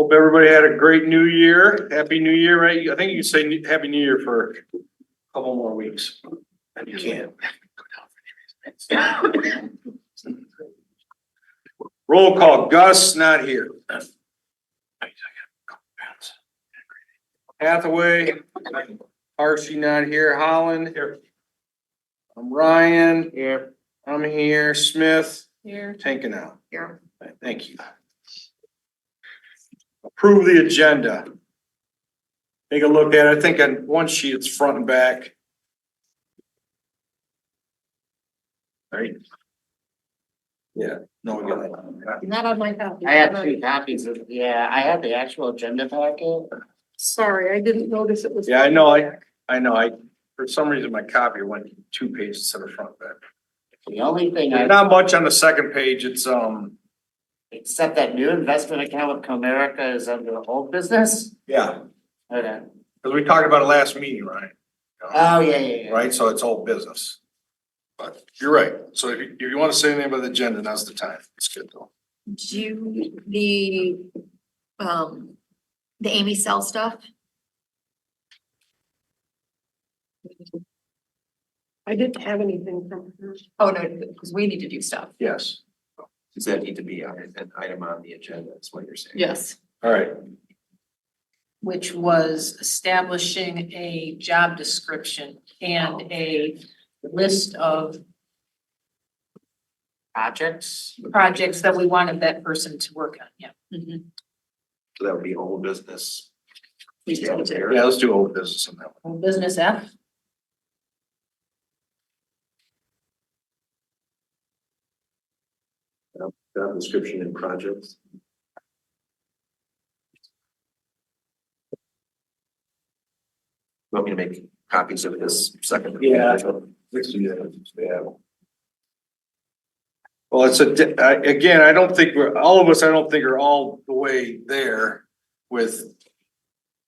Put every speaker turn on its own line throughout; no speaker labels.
Hope everybody had a great new year. Happy New Year, right? I think you can say Happy New Year for a couple more weeks. And you can. Roll call, Gus, not here. Hathaway, Archie, not here. Holland. Here. I'm Ryan. Here. I'm here. Smith.
Here.
Tanking out.
Here.
Thank you. Approve the agenda. Take a look at it. I think on one sheet it's front and back. Right? Yeah, no, we got that.
Not on my copy.
I have 2 copies of, I have the actual agenda packet.
Sorry, I didn't notice it was.
Yeah, I know. For some reason, my copy went 2 pages instead of front and back.
The only thing
Not much on the second page. It's,
except that new investment account with Comerica is under old business.
yeah,
Okay.
because we talked about it last meeting, right?
Oh, yeah.
Right, so it's old business. But you're right. So if you want to say anything about the agenda, now's the time. It's good though.
The Amy Cell stuff.
I didn't have anything from her.
Oh, no, because we need to do stuff.
Yes.
Does that need to be an item on the agenda, is what you're saying?
Yes,
All right.
which was establishing a job description and a list of
Projects.
projects that we wanted that person to work on, yeah.
So that would be old business.
Yeah, let's do old business on that one.
Business F,
Job description and projects. Want me to make copies of this second?
Yeah. Let's do that. Yeah. Well, it's again, I don't think all of us, I don't think are all the way there with,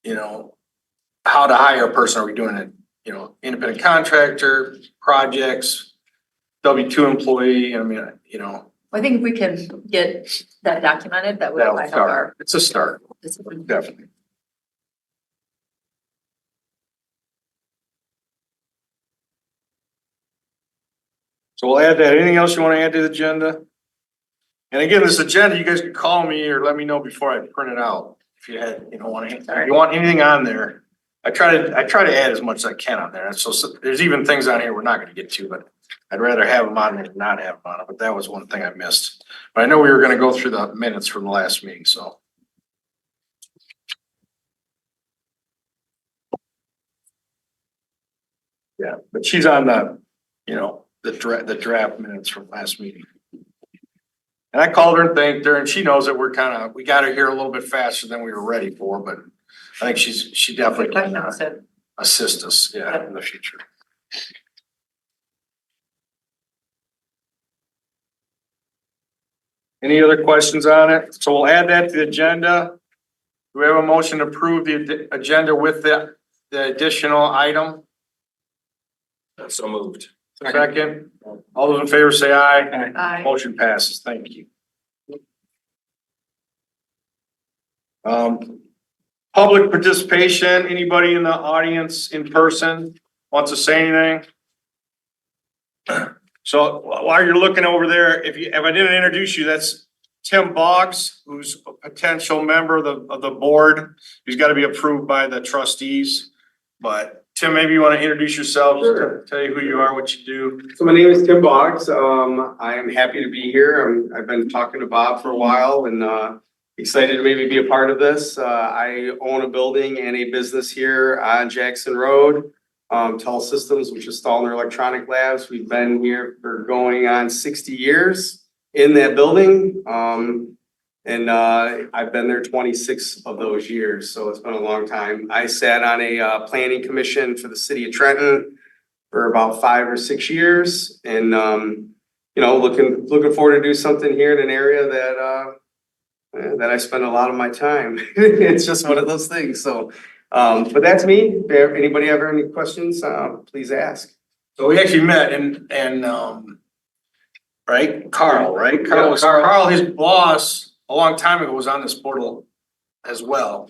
how to hire a person. Are we doing it, independent contractor, projects, W-2 employee? I mean,
I think if we can get that documented, that would
that'll
help
start.
our
It's a start,
discipline.
definitely. So we'll add that. Anything else you want to add to the agenda? And again, this agenda, you guys can call me or let me know before I print it out. If you had, if you want anything on there. I try to add as much as I can on there. So there's even things on here we're not gonna get to, but I'd rather have them on than not have them on it. But that was one thing I missed. But I know we were gonna go through the minutes from the last meeting, so. Yeah, but she's on the draft minutes from last meeting. And I called her and thanked her, and she knows that we got her here a little bit faster than we were ready for, but I think she definitely can assist us, in the future. Any other questions on it? So we'll add that to the agenda. Do we have a motion to approve the agenda with the additional item?
So moved.
Second, all those in favor say aye.
Aye.
Motion passes, thank you. Public participation, anybody in the audience in person wants to say anything? So while you're looking over there, if I didn't introduce you, that's Tim Boggs, who's a potential member of the board. He's got to be approved by the trustees. But Tim, maybe you want to introduce yourself,
Sure.
tell you who you are, what you do.
So my name is Tim Boggs. I am happy to be here. I've been talking to Bob for a while and excited to maybe be a part of this. I own a building and a business here on Jackson Road, Tell Systems, which is Stallner Electronic Labs. We've been here for going on 60 years in that building. And I've been there 26 of those years, so it's been a long time. I sat on a planning commission for the city of Trenton for about 5 or 6 years, and looking forward to do something here in an area that I spend a lot of my time. It's just one of those things. So, but that's me. If anybody ever any questions, please ask.
So we actually met and right, Carl, right?
Yeah, Carl.
Carl, his boss, a long time ago was on this board as well.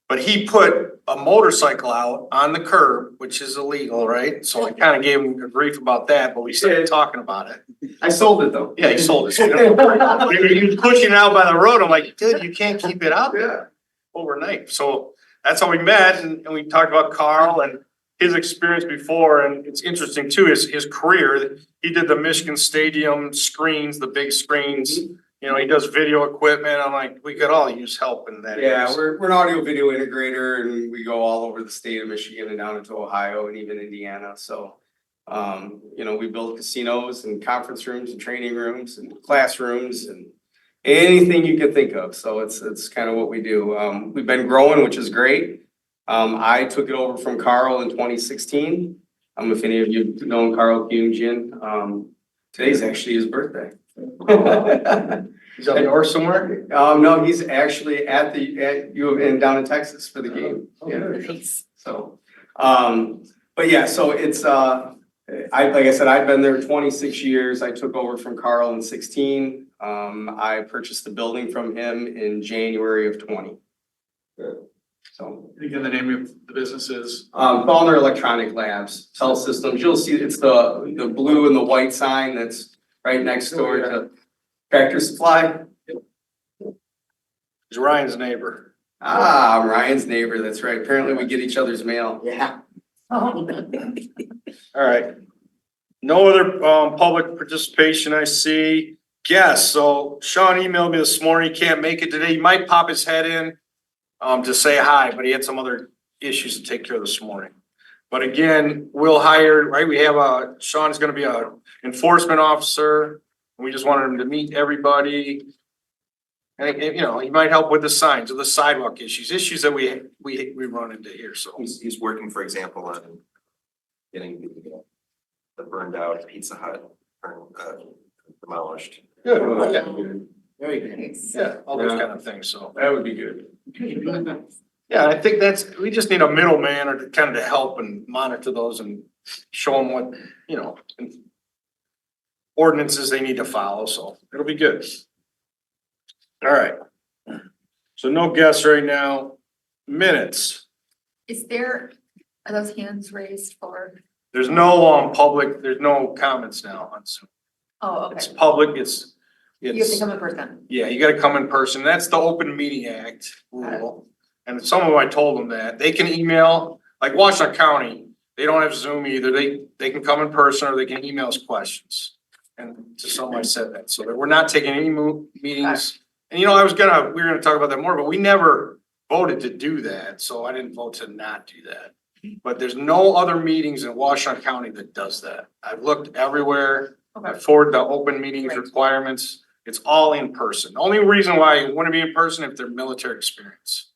But he put a motorcycle out on the curb, which is illegal, right? So I kind of gave him a brief about that, but we started talking about it.
I sold it though.
Yeah, he sold it. He was pushing it out by the road. I'm like, dude, you can't keep it out there overnight. So that's how we met and we talked about Carl and his experience before. And it's interesting too, his career. He did the Michigan Stadium screens, the big screens. You know, he does video equipment. I'm like, we could all use help in that.
Yeah,
area.
we're an audio video integrator and we go all over the state of Michigan and down into Ohio and even Indiana, so. You know, we build casinos and conference rooms and training rooms and classrooms and anything you can think of, so it's kind of what we do. We've been growing, which is great. I took it over from Carl in 2016. If any of you have known Carl Kyung-jin, today's actually his birthday.
He's up north somewhere?
No, he's actually at U of N down in Texas for the game.
Oh,
Yeah.
Nice.
So, but yeah, so it's, like I said, I've been there 26 years. I took over from Carl in 16. I purchased the building from him in January of 20. So,
Again, the name of the business is?
Faulkner Electronic Labs, Health Systems. You'll see it's the blue and the white sign that's right next door to Tractor Supply.
He's Ryan's neighbor.
Ah, I'm Ryan's neighbor. That's right. Apparently we get each other's mail.
Yeah.
All right. No other public participation I see. Yes, so Sean emailed me this morning. He can't make it today. He might pop his head in to say hi, but he had some other issues to take care of this morning. But again, we'll hire, right? We have Sean's gonna be a enforcement officer. We just wanted him to meet everybody. And you know, he might help with the signs or the sidewalk issues that we run into here, so.
He's working, for example, on getting the burned out Pizza Hut demolished.
Good. Yeah.
Very good.
Yeah, all those kind of things, so.
That would be good.
Yeah, I think we just need a middleman or to kind of help and monitor those and show them what, you know, ordinances they need to follow, so it'll be good. All right. So no guests right now. Minutes.
Is there, are those hands raised for,
There's no public, there's no comments now on Zoom.
oh,
It's
okay.
public,
You have to
it's,
come in person.
yeah, you gotta come in person. That's the Open Meeting Act rule. And some of them, I told them that they can email, like Washington County, they don't have Zoom either. They can come in person or they can email us questions. And to some, I said that, so that we're not taking any meetings. And you know, we were gonna talk about that more, but we never voted to do that, so I didn't vote to not do that. But there's no other meetings in Washington County that does that. I've looked everywhere. I forwarded the open meetings
Right.
requirements. It's all in person. The only reason why it wouldn't be in person if they're military experience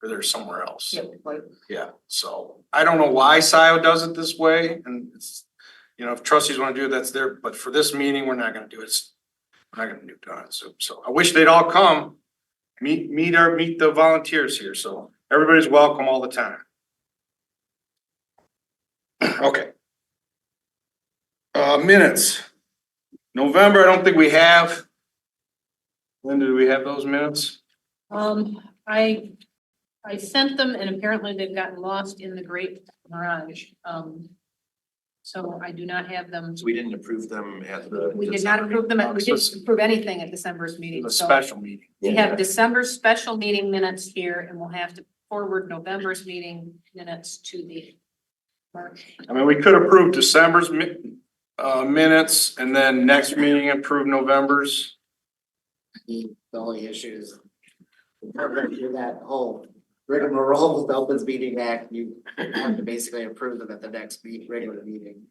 or they're somewhere else.
Yeah, like,
Yeah, so I don't know why Scio does it this way, and it's, you know, if trustees wanna do it, that's their, but for this meeting, we're not gonna do it. We're not gonna do it on Zoom, so I wish they'd all come. Meet the volunteers here, so everybody's welcome all the time. Okay. Minutes. November, I don't think we have. Linda, do we have those minutes?
I sent them and apparently they've gotten lost in the Great Mirage. So I do not have them.
So we didn't approve them at the.
We did not approve them, we didn't approve anything at December's meeting,
The
so
special meeting.
we have December's special meeting minutes here and we'll have to forward November's meeting minutes to the March.
I mean, we could approve December's minutes and then next meeting approve November's.
The only issue is through that whole rigmarole with the Opens Meeting Act, you have to basically approve them at the next regular meeting.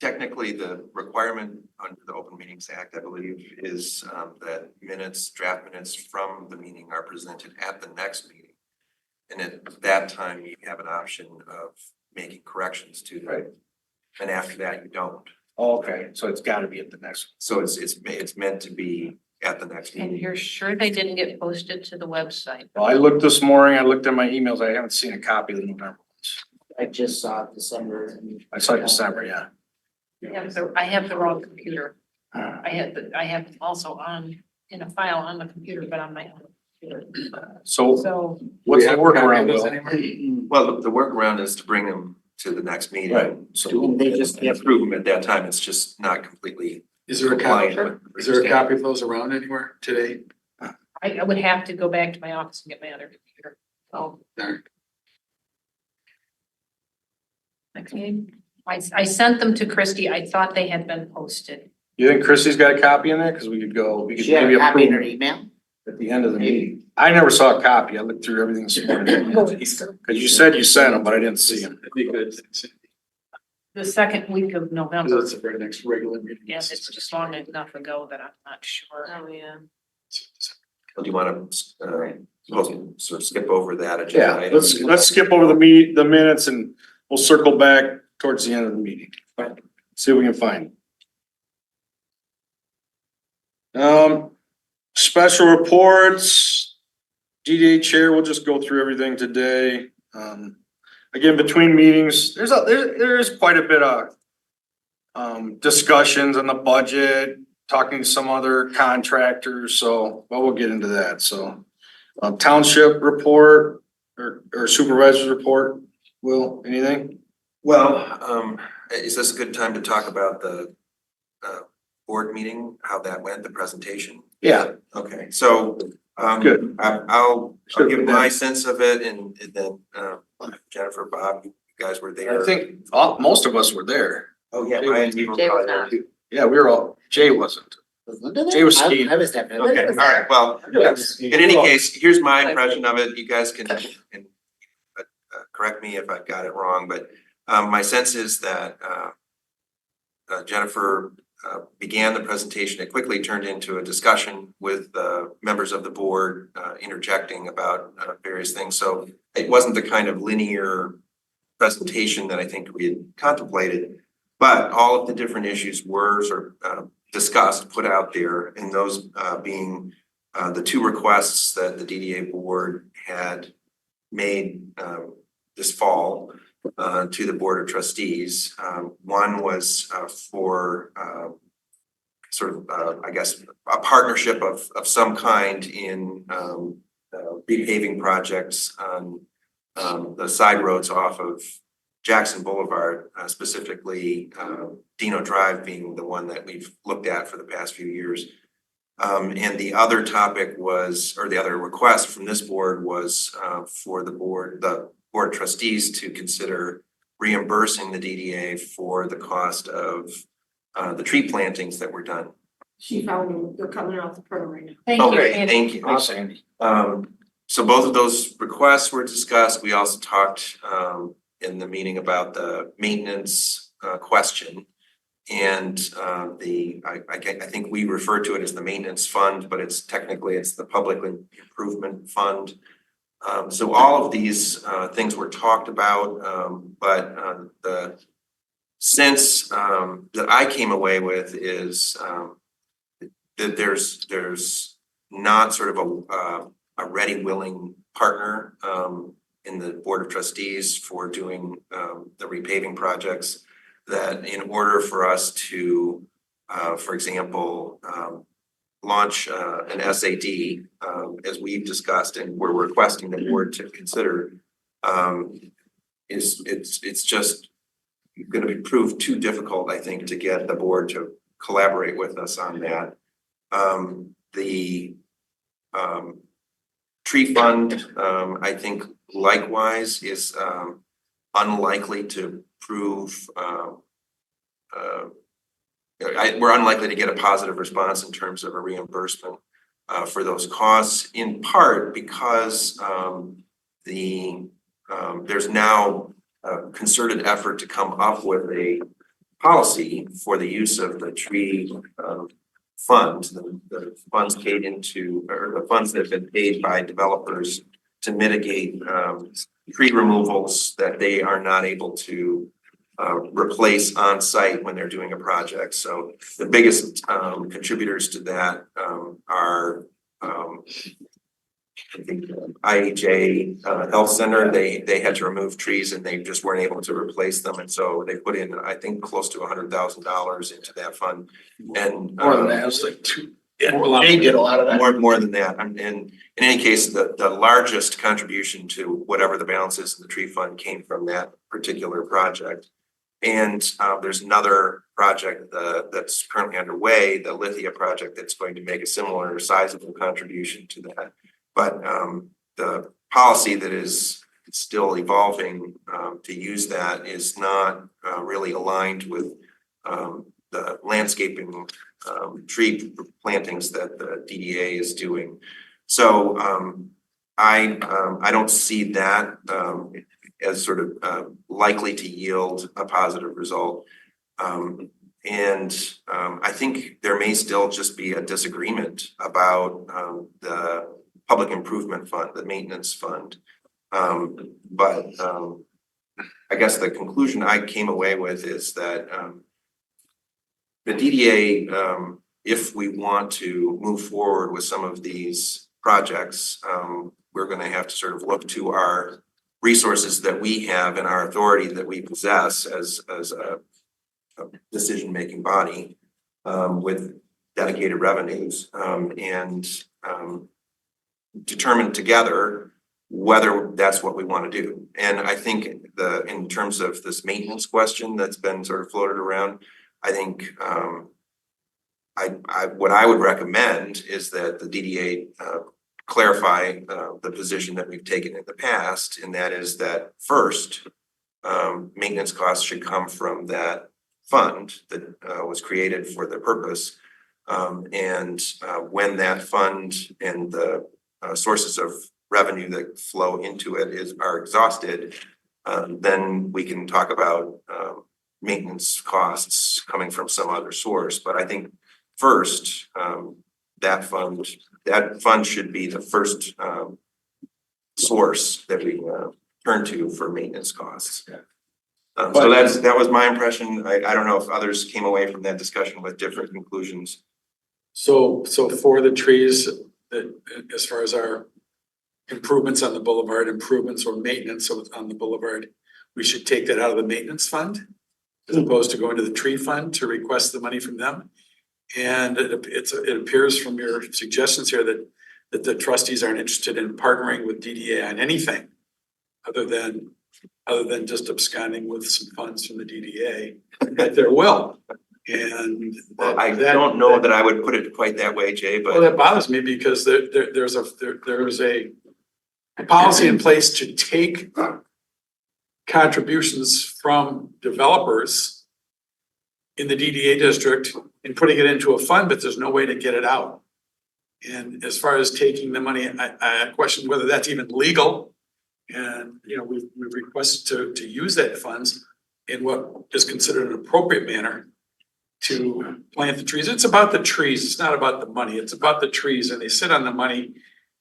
Technically, the requirement under the Open Meetings Act, I believe, is that draft minutes from the meeting are presented at the next meeting. And at that time, you have an option of making corrections to them.
Right.
And after that, you don't.
Okay, so it's gotta be at the next.
So it's meant to be at the next
And
meeting.
you're sure they didn't get posted to the website?
Well, I looked this morning, I looked at my emails, I haven't seen a copy of the November ones.
I just saw December.
I saw December, yeah.
I have the wrong computer. I have also in a file on the computer, but on my own.
So
So,
what's the
Do we have
workaround,
copies
Will?
anywhere?
Well, the workaround is to bring them to the next meeting.
Right.
So
They just
and approve them at that time. It's just not completely
Is there a copy,
compliant with.
is there a copy of those around anywhere today?
I would have to go back to my office and get my other computer. So,
There.
next meeting, I sent them to Christie. I thought they had been posted.
You think Christie's got a copy in there? Cause we could
She had
maybe
a copy in
approve
her email?
at the end of the meeting. I never saw a copy. I looked through everything this morning. Cause you said you sent them, but I didn't see them.
I think that's,
The second week of November.
that's the very next regular meeting.
Yeah, it's just long enough ago that I'm not sure. Oh, yeah.
Do you wanna, sort of skip over that agenda?
Yeah,
item?
let's skip over the minutes and we'll circle back towards the end of the meeting. See what we can find. Special reports. DDA chair, we'll just go through everything today. Again, between meetings, there's quite a bit of discussions on the budget, talking to some other contractors, so, but we'll get into that, so. Township report or supervisor's report, Will, anything?
Well, is this a good time to talk about the board meeting, how that went, the presentation?
Yeah.
Okay, so
Good.
I'll
Sure.
give my sense of it and then Jennifer, Bob, you guys were there.
I think most of us were there.
Oh, yeah, Ryan, you were
Jay was
probably there
not.
too.
Yeah, we were all, Jay wasn't. Jay was skiing.
I was definitely.
Okay, all right, well, in any case, here's my impression of it. You guys can correct me if I've got it wrong, but my sense is that Jennifer began the presentation. It quickly turned into a discussion with members of the board interjecting about various things. So it wasn't the kind of linear presentation that I think we had contemplated, but all of the different issues were sort of discussed, put out there, and those being the two requests that the DDA board had made this fall to the Board of Trustees. One was for sort of, I guess, a partnership of some kind in repaving projects on the side roads off of Jackson Boulevard, specifically Dino Drive being the one that we've looked at for the past few years. And the other topic was, or the other request from this board was for the Board of Trustees to consider reimbursing the DDA for the cost of the tree plantings that were done.
She found them, they're coming off the printer right now.
Thank you,
Okay,
Andy.
thank you.
Thanks, Andy.
So both of those requests were discussed. We also talked in the meeting about the maintenance question. And I think we refer to it as the maintenance fund, but it's the public improvement fund. So all of these things were talked about, but the sense that I came away with is that there's not sort of a ready, willing partner in the Board of Trustees for doing the repaving projects. That in order for us to, for example, launch an SAD, as we've discussed and we're requesting the board to consider, it's just gonna be proved too difficult, I think, to get the board to collaborate with us on that. The tree fund, I think likewise is unlikely to prove we're unlikely to get a positive response in terms of a reimbursement for those costs, in part because there's now a concerted effort to come up with a policy for the use of the tree fund, the funds paid into, or the funds that have been paid by developers to mitigate tree removals that they are not able to replace on site when they're doing a project. So the biggest contributors to that are I think IHA Health Center. They had to remove trees and they just weren't able to replace them, and so they put in, I think, close to $100,000 into that fund. And
More than that, it was like They did a lot of that.
More than that. And in any case, the largest contribution to whatever the balance is in the tree fund came from that particular project. And there's another project that's currently underway, the Lithia project, that's going to make a similar sizable contribution to that. But the policy that is still evolving to use that is not really aligned with the landscaping tree plantings that the DDA is doing. So I don't see that as sort of likely to yield a positive result. And I think there may still just be a disagreement about the public improvement fund, the maintenance fund. But I guess the conclusion I came away with is that the DDA, if we want to move forward with some of these projects, we're gonna have to sort of look to our resources that we have and our authority that we possess as a decision-making body with dedicated revenues and determine together whether that's what we want to do. And I think in terms of this maintenance question that's been sort of floated around, I think what I would recommend is that the DDA clarify the position that we've taken in the past, and that is that first, maintenance costs should come from that fund that was created for the purpose. And when that fund and the sources of revenue that flow into it are exhausted, then we can talk about maintenance costs coming from some other source. But I think first, that fund should be the first source that we turn to for maintenance costs. So that was my impression. I don't know if others came away from that discussion with different conclusions.
So for the trees, as far as our improvements on the boulevard, improvements or maintenance on the boulevard, we should take that out of the maintenance fund as opposed to going to the tree fund to request the money from them. And it appears from your suggestions here that the trustees aren't interested in partnering with DDA on anything other than just absconding with some funds from the DDA at their will. And
I don't know that I would put it quite that way, Jay,
well,
but
that bothers me because there's a policy in place to take contributions from developers in the DDA district and putting it into a fund, but there's no way to get it out. And as far as taking the money, I question whether that's even legal. And, you know, we request to use that funds in what is considered an appropriate manner to plant the trees. It's about the trees. It's not about the money. It's about the trees, and they sit on the money,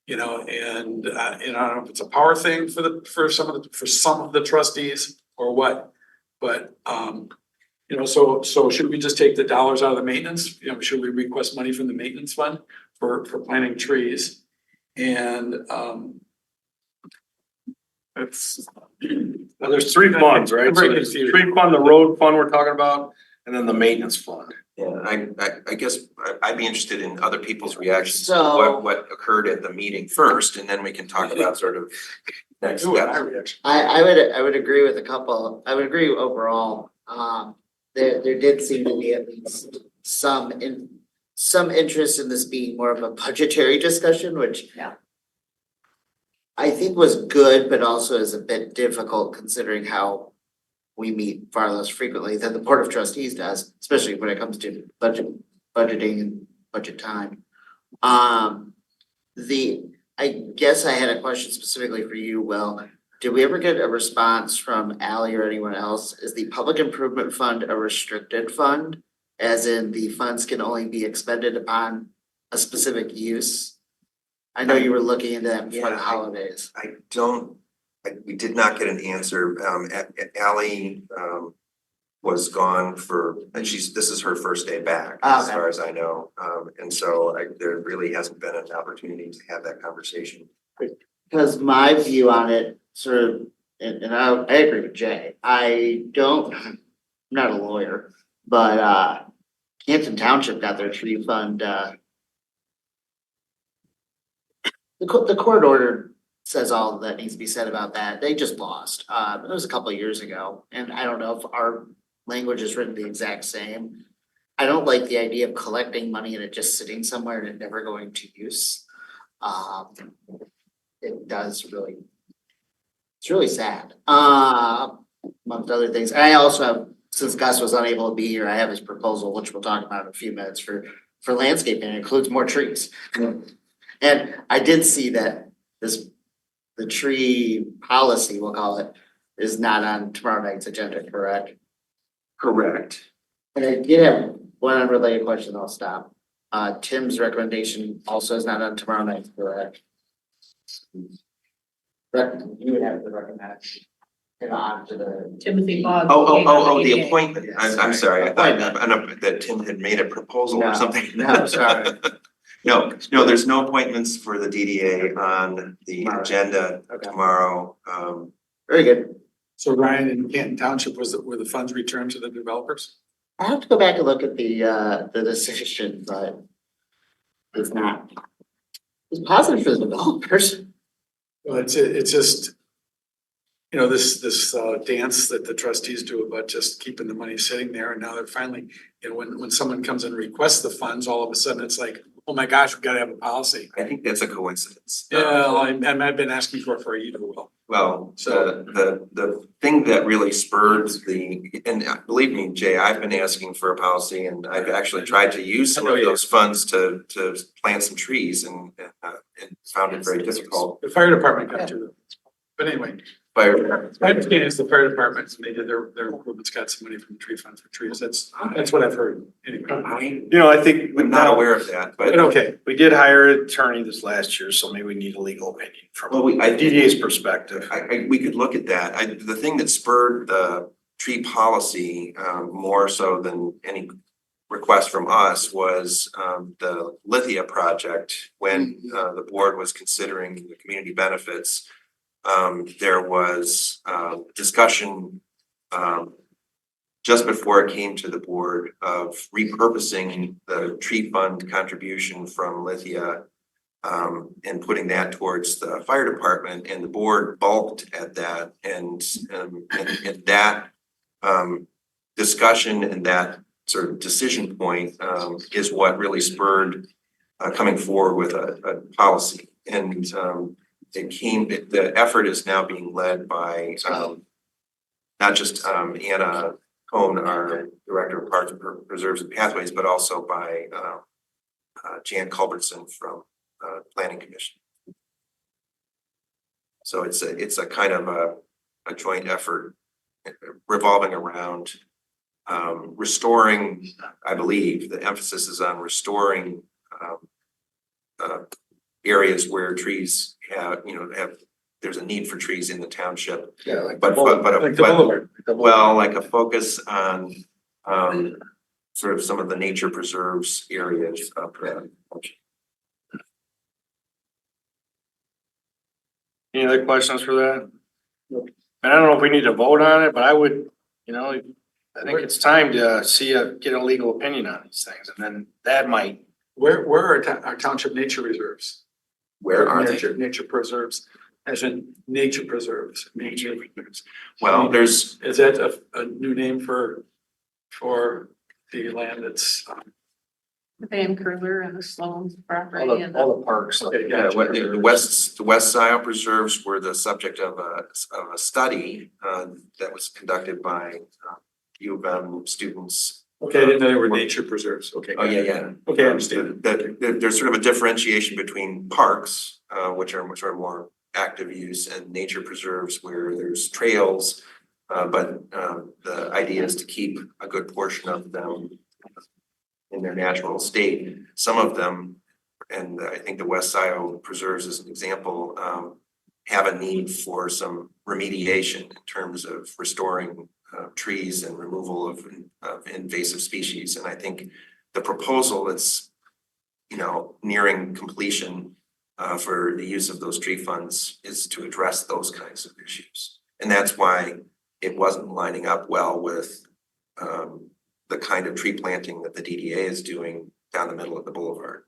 you know, and I don't know if it's a power thing for some of the trustees or what, but you know, so should we just take the dollars out of the maintenance? You know, should we request money from the maintenance fund for planting trees? And it's
Well, there's three funds, right?
I'm
So
very
there's the
confused.
tree fund, the road fund we're talking about, and then the maintenance fund.
yeah, I guess I'd be interested in other people's reactions to
So-
what occurred at the meeting first, and then we can talk about sort of next steps.
I would agree with a couple, I would agree overall. There did seem to be at least some interest in this being more of a budgetary discussion, which
Yeah.
I think was good, but also is a bit difficult considering how we meet far less frequently than the Board of Trustees does, especially when it comes to budgeting and budget time. I guess I had a question specifically for you, Will. Did we ever get a response from Ally or anyone else? Is the public improvement fund a restricted fund? As in the funds can only be expended upon a specific use? I know you were looking into that before the
Yeah,
holidays.
We did not get an answer. Ally was gone and this is her first day back, as
Okay.
far as I know. And so there really hasn't been an opportunity to have that conversation.
Cause my view on it sort of, and I agree with Jay, I'm not a lawyer, but Hampton Township got their tree fund the court order says all that needs to be said about that. They just lost. It was a couple of years ago, and I don't know if our language is written the exact same. I don't like the idea of collecting money and it just sitting somewhere and it never going to use. It does really, it's really sad, amongst other things. I also have, since Gus was unable to be here, I have his proposal, which we'll talk about in a few minutes for landscaping. It includes more trees. And I did see that the tree policy, we'll call it, is not on tomorrow night's agenda, correct?
Correct.
And I did have one unrelated question, I'll stop. Tim's recommendation also is not on tomorrow night, correct? You would have to recommend it on to the.
Timothy Bog.
The
ADA.
appointment. I'm sorry, I thought that Tim had made a proposal or
No,
something.
no, sorry.
No, there's no appointments for the DDA on the agenda
Okay.
tomorrow.
Very good.
So Ryan, in Canton Township, were the funds returned to the developers?
I have to go back and look at the decision, but it's not. It's positive for the developers.
Well, it's just, you know, this dance that the trustees do about just keeping the money sitting there, and now they're finally, you know, when someone comes and requests the funds, all of a sudden it's like, oh my gosh, we've gotta have a policy.
I think that's a coincidence.
Yeah, I've been asking for a year, well.
Well,
So-
the thing that really spurred and believe me, Jay, I've been asking for a policy and I've actually tried to use some of those funds to plant some trees and found it very difficult.
The fire department got to it. But anyway,
Fire-
my understanding is the fire department, they did their improvements, got some money from the tree fund for trees. That's what I've heard, anyway.
You know, I think
I'm not aware of that,
But
but
okay,
we did hire an attorney this last year, so maybe we need a legal opinion from DDA's perspective.
we could look at that. The thing that spurred the tree policy, more so than any request from us was, the Lithia project. When, the board was considering the community benefits, there was, discussion, just before it came to the board of repurposing the tree fund contribution from Lithia, and putting that towards the fire department, and the board balked at that, and that discussion and that sort of decision point is what really spurred coming forward with a policy. And the effort is now being led by not just Anna Cohn, our Director of Parks and Preserves and Pathways, but also by Jan Culbertson from Planning Commission. So it's a kind of a joint effort revolving around restoring, I believe, the emphasis is on restoring areas where trees there's a need for trees in the township.
Yeah, like.
But
like the boulevard.
well, like a focus on sort of some of the nature preserves areas of the township.
Any other questions for that? And I don't know if we need to vote on it, but I would, I think it's time to get a legal opinion on these things, and then that might.
Where are our township nature reserves?
Where are they?
Nature preserves, as in nature preserves, nature preserves.
Well, there's,
Is that a new name for the land that's?
The Van Curler and the Sloan property and
All the parks.
Okay,
yeah,
gotcha.
the West Scio preserves were the subject of a study that was conducted by U of M students.
Okay, I didn't know they were nature preserves, okay.
Oh, yeah.
Okay, I understand.
That there's sort of a differentiation between parks, which are more active use, and nature preserves where there's trails. But the idea is to keep a good portion of them in their natural state. Some of them, and I think the West Scio preserves as an example, have a need for some remediation in terms of restoring trees and removal of invasive species. And I think the proposal that's, nearing completion for the use of those tree funds is to address those kinds of issues. And that's why it wasn't lining up well with the kind of tree planting that the DDA is doing down the middle of the boulevard.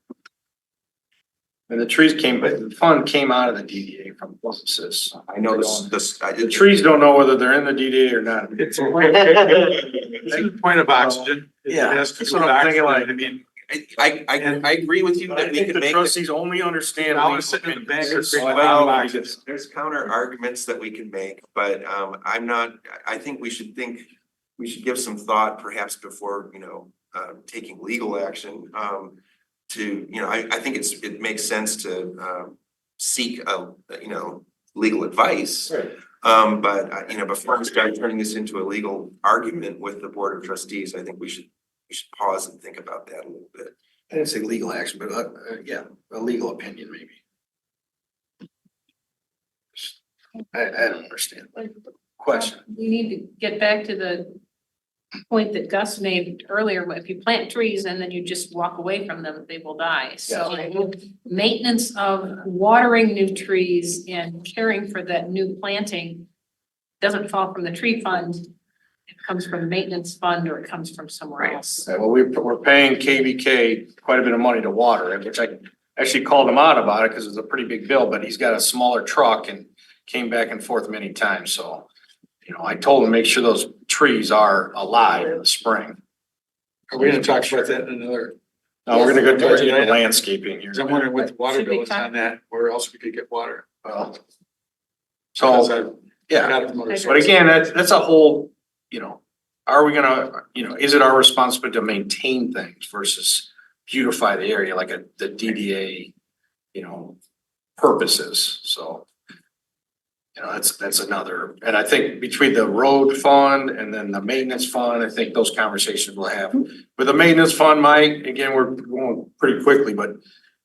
And the trees came, but the fund came out of the DDA from businesses.
I know this, I
The
did.
trees don't know whether they're in the DDA or not.
It's a point of oxygen. It
Yeah,
has to
that's
do
what
with
I'm thinking,
oxygen.
like-
I mean,
I agree with you
But I
that we
think
could
the
make.
trustees only understand.
I
legal
was sitting in the bank
opinions.
or
So I
big
don't
box.
think
There's counter arguments that we can make, but I'm not, I think we should give some thought perhaps before, taking legal action. I think it makes sense to seek legal advice.
Right.
But before we start turning this into a legal argument with the Board of Trustees, I think we should pause and think about that a little bit.
I didn't say legal action, but yeah, a legal opinion maybe. I don't understand. Question.
We need to get back to the point that Gus made earlier. If you plant trees and then you just walk away from them, they will die. So maintenance of watering new trees and caring for that new planting doesn't fall from the tree fund. It comes from the maintenance fund or it comes from somewhere else.
Well, we're paying KVK quite a bit of money to water it, which I actually called him out about it because it's a pretty big bill, but he's got a smaller truck and came back and forth many times, so. I told him, make sure those trees are alive in the spring.
are we gonna talk about that in another?
Now, we're gonna go
Yes.
to the landscaping here.
Cause I'm wondering what the water
Should we
bill is on that, where else we could get water.
Well,
Because
So,
I
yeah,
got it from other
but
sources.
again, that's a whole, are we gonna, is it our responsibility to maintain things versus beautify the area like the DDA, purposes, so. That's another, and I think between the road fund and then the maintenance fund, I think those conversations we'll have. With the maintenance fund, Mike, again, we're going pretty quickly, but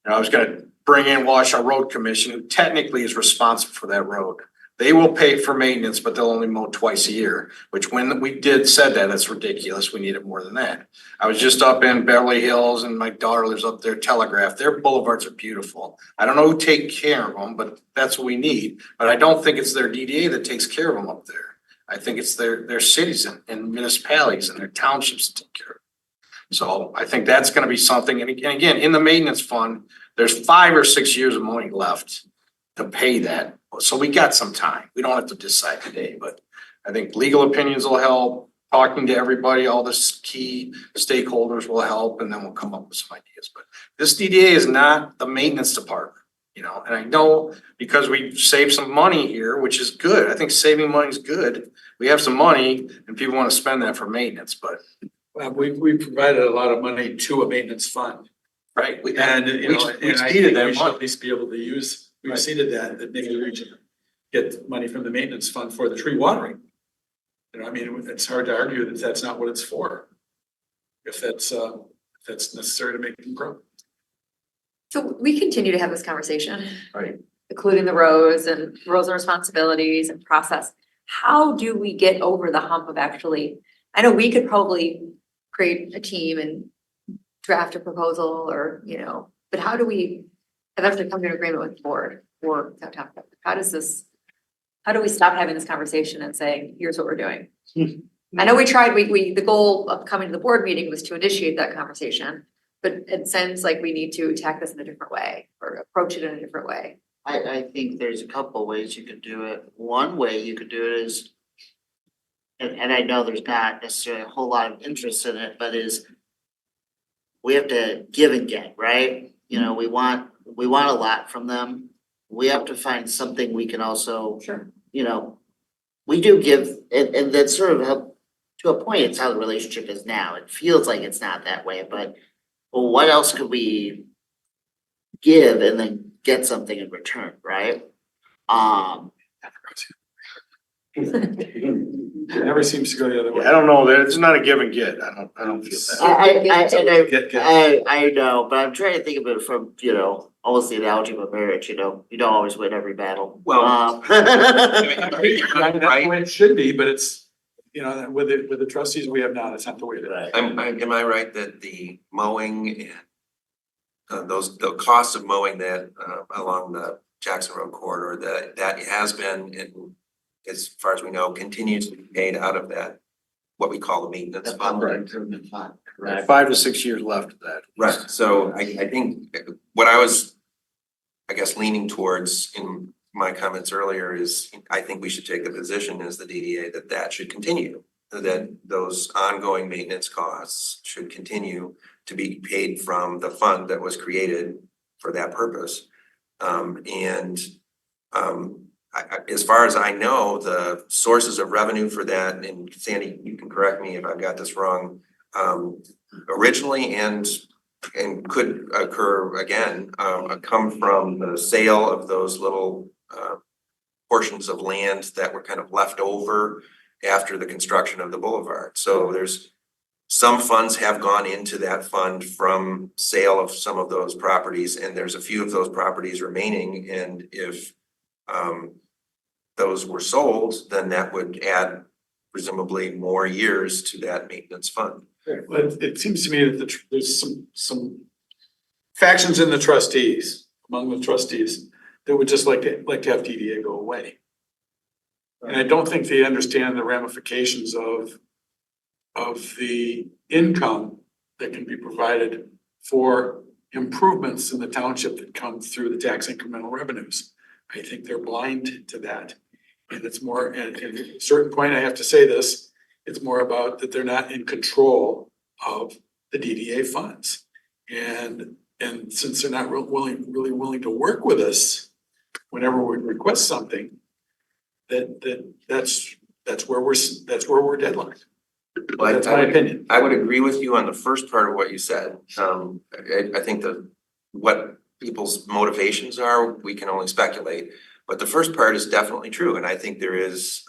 I was gonna bring in Washoe Road Commission, who technically is responsible for that road. They will pay for maintenance, but they'll only mow twice a year, which when we said that, that's ridiculous. We needed more than that. I was just up in Beverly Hills and my daughter lives up there, Telegraph. Their boulevards are beautiful. I don't know who takes care of them, but that's what we need. But I don't think it's their DDA that takes care of them up there. I think it's their cities and municipalities and their townships that take care of it. So I think that's gonna be something. And again, in the maintenance fund, there's 5 or 6 years of money left to pay that. So we got some time. We don't have to decide today, but I think legal opinions will help. Talking to everybody, all the key stakeholders will help, and then we'll come up with some ideas. But this DDA is not the maintenance department, and I know because we've saved some money here, which is good. I think saving money is good. We have some money and people want to spend that for maintenance, but
We provided a lot of money to a maintenance fund.
right. We
And,
we
and I
exceeded
think
that
we should
money.
at least be able to use, we
Right.
exceeded that maybe we should get money from the maintenance fund for the tree watering. I mean, it's hard to argue that that's not what it's for. If that's necessary to make them grow.
So we continue to have this conversation.
Right.
Including the rows and responsibilities and process. How do we get over the hump of actually, I know we could probably create a team and draft a proposal or, but how do we eventually come to an agreement with the board or how do we stop having this conversation and say, here's what we're doing? I know we tried, the goal of coming to the board meeting was to initiate that conversation, but it sounds like we need to attack this in a different way or approach it in a different way.
I think there's a couple ways you could do it. One way you could do it is, and I know there's not necessarily a whole lot of interest in it, but is we have to give and get, right? We want a lot from them. We have to find something we can also,
Sure.
we do give, and that's sort of how, to a point, it's how the relationship is now. It feels like it's not that way, but well, what else could we give and then get something in return, right?
It never seems to go the other way.
I don't know. It's not a give and get. I don't feel that.
I know, but I'm trying to think of it from, almost the analogy of a marriage, you don't always win every battle.
Well,
That's the way it should be, but it's, with the trustees we have now, that's not the way it is.
am I right that the mowing and the cost of mowing that along the Jackson Road corridor, that has been, and as far as we know, continues to be paid out of that, what we call the maintenance
The
fund.
public improvement fund,
Right,
right?
5 to 6 years left of that.
Right, so I think what I was I guess leaning towards in my comments earlier is I think we should take the position as the DDA that that should continue. That those ongoing maintenance costs should continue to be paid from the fund that was created for that purpose. As far as I know, the sources of revenue for that, and Sandy, you can correct me if I've got this wrong, originally and could occur again, come from the sale of those little portions of land that were kind of left over after the construction of the boulevard. So there's some funds have gone into that fund from sale of some of those properties, and there's a few of those properties remaining. And if those were sold, then that would add presumably more years to that maintenance fund.
But it seems to me that there's some factions in the trustees, among the trustees, that would just like to have DDA go away. And I don't think they understand the ramifications of the income that can be provided for improvements in the township that come through the tax incremental revenues. I think they're blind to that. And it's more, and at a certain point, I have to say this, it's more about that they're not in control of the DDA funds. And since they're not really willing to work with us whenever we request something, that's where we're deadlocked. That's my opinion.
I would agree with you on the first part of what you said. I think what people's motivations are, we can only speculate. But the first part is definitely true. And I think there is,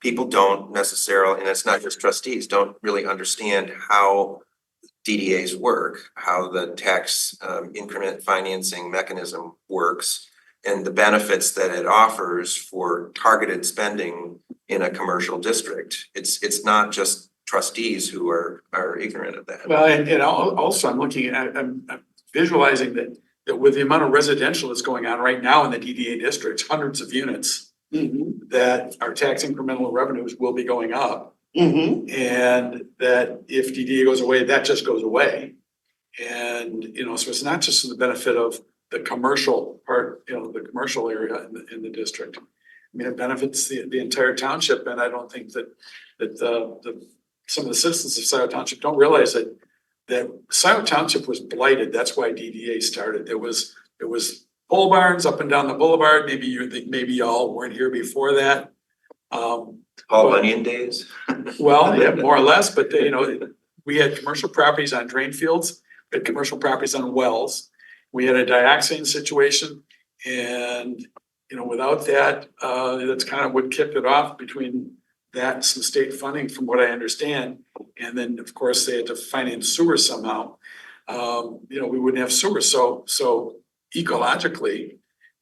people don't necessarily, and it's not just trustees, don't really understand how DDAs work, how the tax increment financing mechanism works, and the benefits that it offers for targeted spending in a commercial district. It's not just trustees who are ignorant of that.
Well, and also I'm looking at, I'm visualizing that with the amount of residential that's going on right now in the DDA districts, hundreds of units, that our tax incremental revenues will be going up. And that if DDA goes away, that just goes away. And, so it's not just for the benefit of the commercial part, the commercial area in the district. I mean, it benefits the entire township, and I don't think that some of the citizens of Scio Township don't realize that Scio Township was blighted. That's why DDA started. There was pole barns up and down the boulevard. Maybe y'all weren't here before that.
Paul Bunyan days.
Well, yeah, more or less, but we had commercial properties on drain fields, we had commercial properties on wells. We had a dioxin situation, and without that, that's kind of what kicked it off. Between that and some state funding, from what I understand, and then of course they had to finance sewer somehow. We wouldn't have sewer, so ecologically,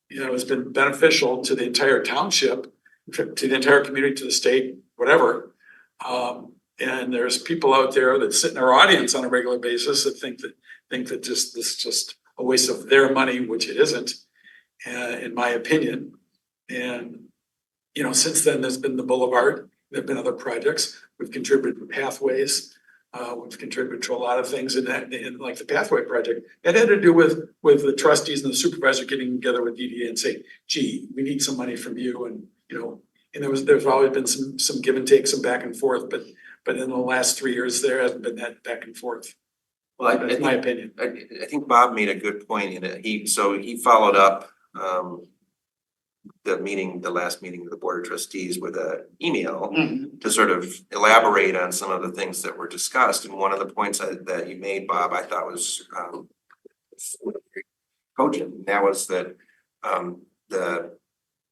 it's been beneficial to the entire township, to the entire community, to the state, whatever. And there's people out there that sit in our audience on a regular basis that think that this is just a waste of their money, which it isn't, in my opinion. And since then, there's been the boulevard. There've been other projects. We've contributed to pathways. We've contributed to a lot of things in like the pathway project. It had to do with the trustees and the supervisor getting together with DDA and say, gee, we need some money from you. And, and there's always been some give and take, some back and forth, but in the last 3 years, there hasn't been that back and forth.
Well,
That's my opinion.
I think Bob made a good point in it. He followed up the last meeting of the Board of Trustees with an email to sort of elaborate on some of the things that were discussed. And one of the points that you made, Bob, I thought was cogent. And that was that the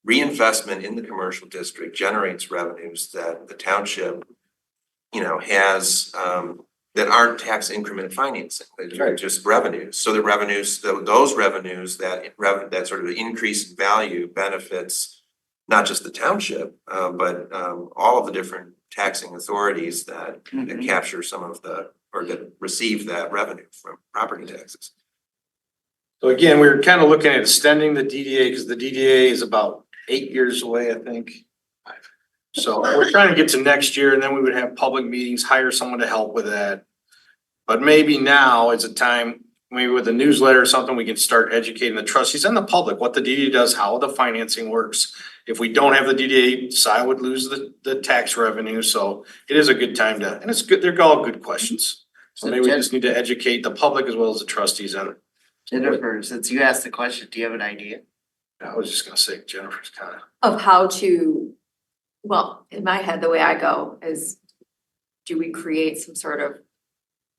reinvestment in the commercial district generates revenues that the township, has that aren't tax increment financing, they're just revenues. So the revenues, those revenues, that sort of increased value benefits not just the township, but all of the different taxing authorities that capture some of or that receive that revenue from property taxes.
So again, we were kind of looking at extending the DDA because the DDA is about 8 years away, I think. So we're trying to get to next year, and then we would have public meetings, hire someone to help with that. But maybe now is a time, maybe with a newsletter or something, we can start educating the trustees and the public, what the DDA does, how the financing works. If we don't have the DDA, Scio would lose the tax revenue, so it is a good time to, and it's good, they're all good questions. So maybe we just need to educate the public as well as the trustees on it.
Jennifer, since you asked the question, do you have an idea?
I was just gonna say Jennifer's kind of.
Of how to, well, in my head, the way I go is, do we create some sort of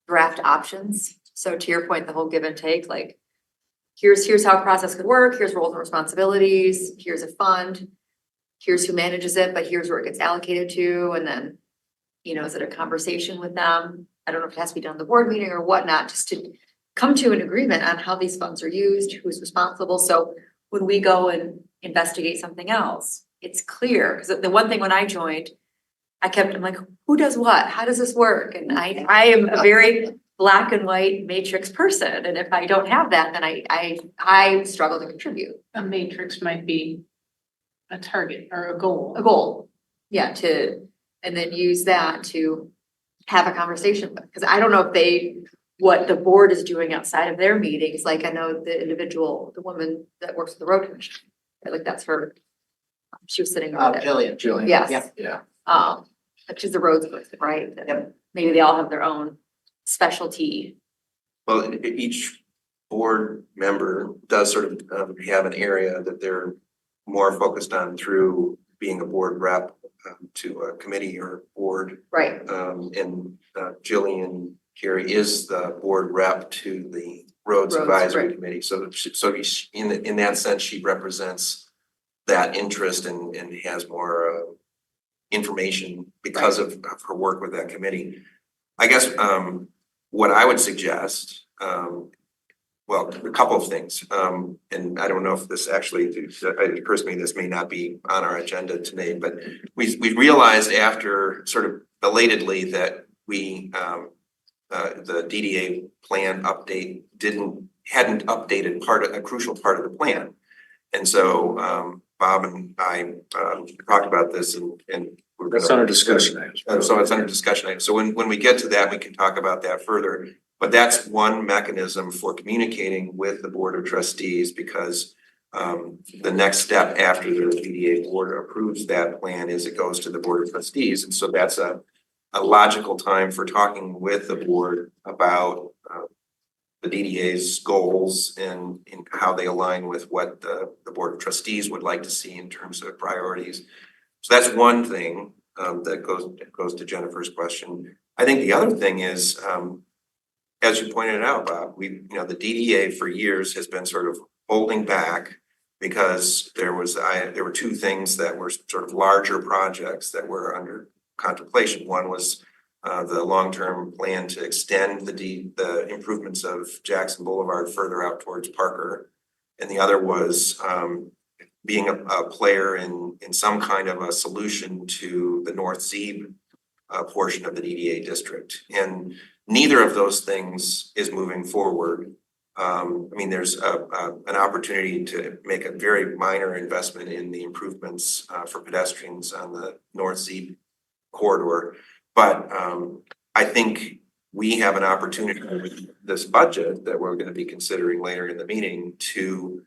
draft options? So to your point, the whole give and take, like, here's how a process could work, here's roles and responsibilities, here's a fund, here's who manages it, but here's where it gets allocated to, and then, you know, is it a conversation with them? I don't know if it has to be done at the board meeting or whatnot, just to come to an agreement on how these funds are used, who's responsible. So when we go and investigate something else, it's clear, because the one thing when I joined, I'm like, who does what? How does this work? And I am a very black and white matrix person, and if I don't have that, then I struggle to contribute.
A matrix might be a target or a goal.
A goal, yeah, and then use that to have a conversation with, because I don't know if what the board is doing outside of their meetings, like I know the woman that works with the road commission, like that's her, she was sitting over there.
Jillian.
Yes.
Yeah.
But she's the roads person, right? Maybe they all have their own specialty.
Well, each board member does sort of have an area that they're more focused on through being a board rep to a committee or board.
Right.
And Jillian Carey is the board rep to the Roads
Roads,
Advisory
right.
Committee. So in that sense, she represents that interest and has more information because of her work with that committee. I guess what I would suggest, well, a couple of things, and I don't know if this actually, it occurs to me this may not be on our agenda today, but we realized after sort of belatedly that the DDA plan update hadn't updated a crucial part of the plan. And so Bob and I talked about this and we're
That's under discussion.
so it's under discussion item. So when we get to that, we can talk about that further. But that's one mechanism for communicating with the Board of Trustees, because the next step after the DDA board approves that plan is it goes to the Board of Trustees. And so that's a logical time for talking with the board about the DDA's goals and how they align with what the Board of Trustees would like to see in terms of priorities. So that's one thing that goes to Jennifer's question. I think the other thing is, as you pointed out, Bob, the DDA for years has been sort of holding back because there were two things that were sort of larger projects that were under contemplation. One was the long-term plan to extend the improvements of Jackson Boulevard further out towards Parker. And the other was being a player in some kind of a solution to the North Zeeb portion of the DDA district. And neither of those things is moving forward. I mean, there's an opportunity to make a very minor investment in the improvements for pedestrians on the North Zeeb corridor. But I think we have an opportunity with this budget that we're going to be considering later in the meeting to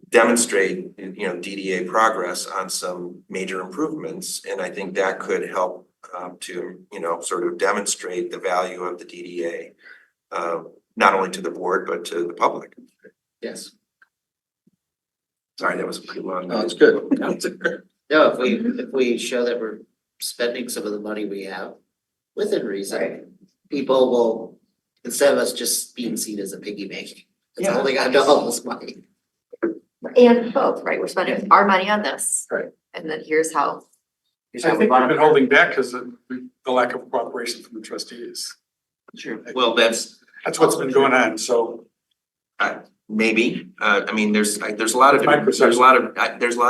demonstrate, DDA progress on some major improvements. And I think that could help to, sort of demonstrate the value of the DDA, not only to the board, but to the public.
Yes.
Sorry, that was a pretty long.
No, it's good.
No, if we show that we're spending some of the money we have within reason, people will, instead of us just being seen as a piggy bank, it's
Yeah.
holding on to all this money.
And both, right? We're spending our money on this.
Right.
And then here's how.
Here's
I
how we
think
want
we've been
to-
holding back because of the lack of cooperation from the trustees.
Sure.
Well, that's
That's what's been going on, so.
maybe, I mean, there's a lot of,
My
different- there's a lot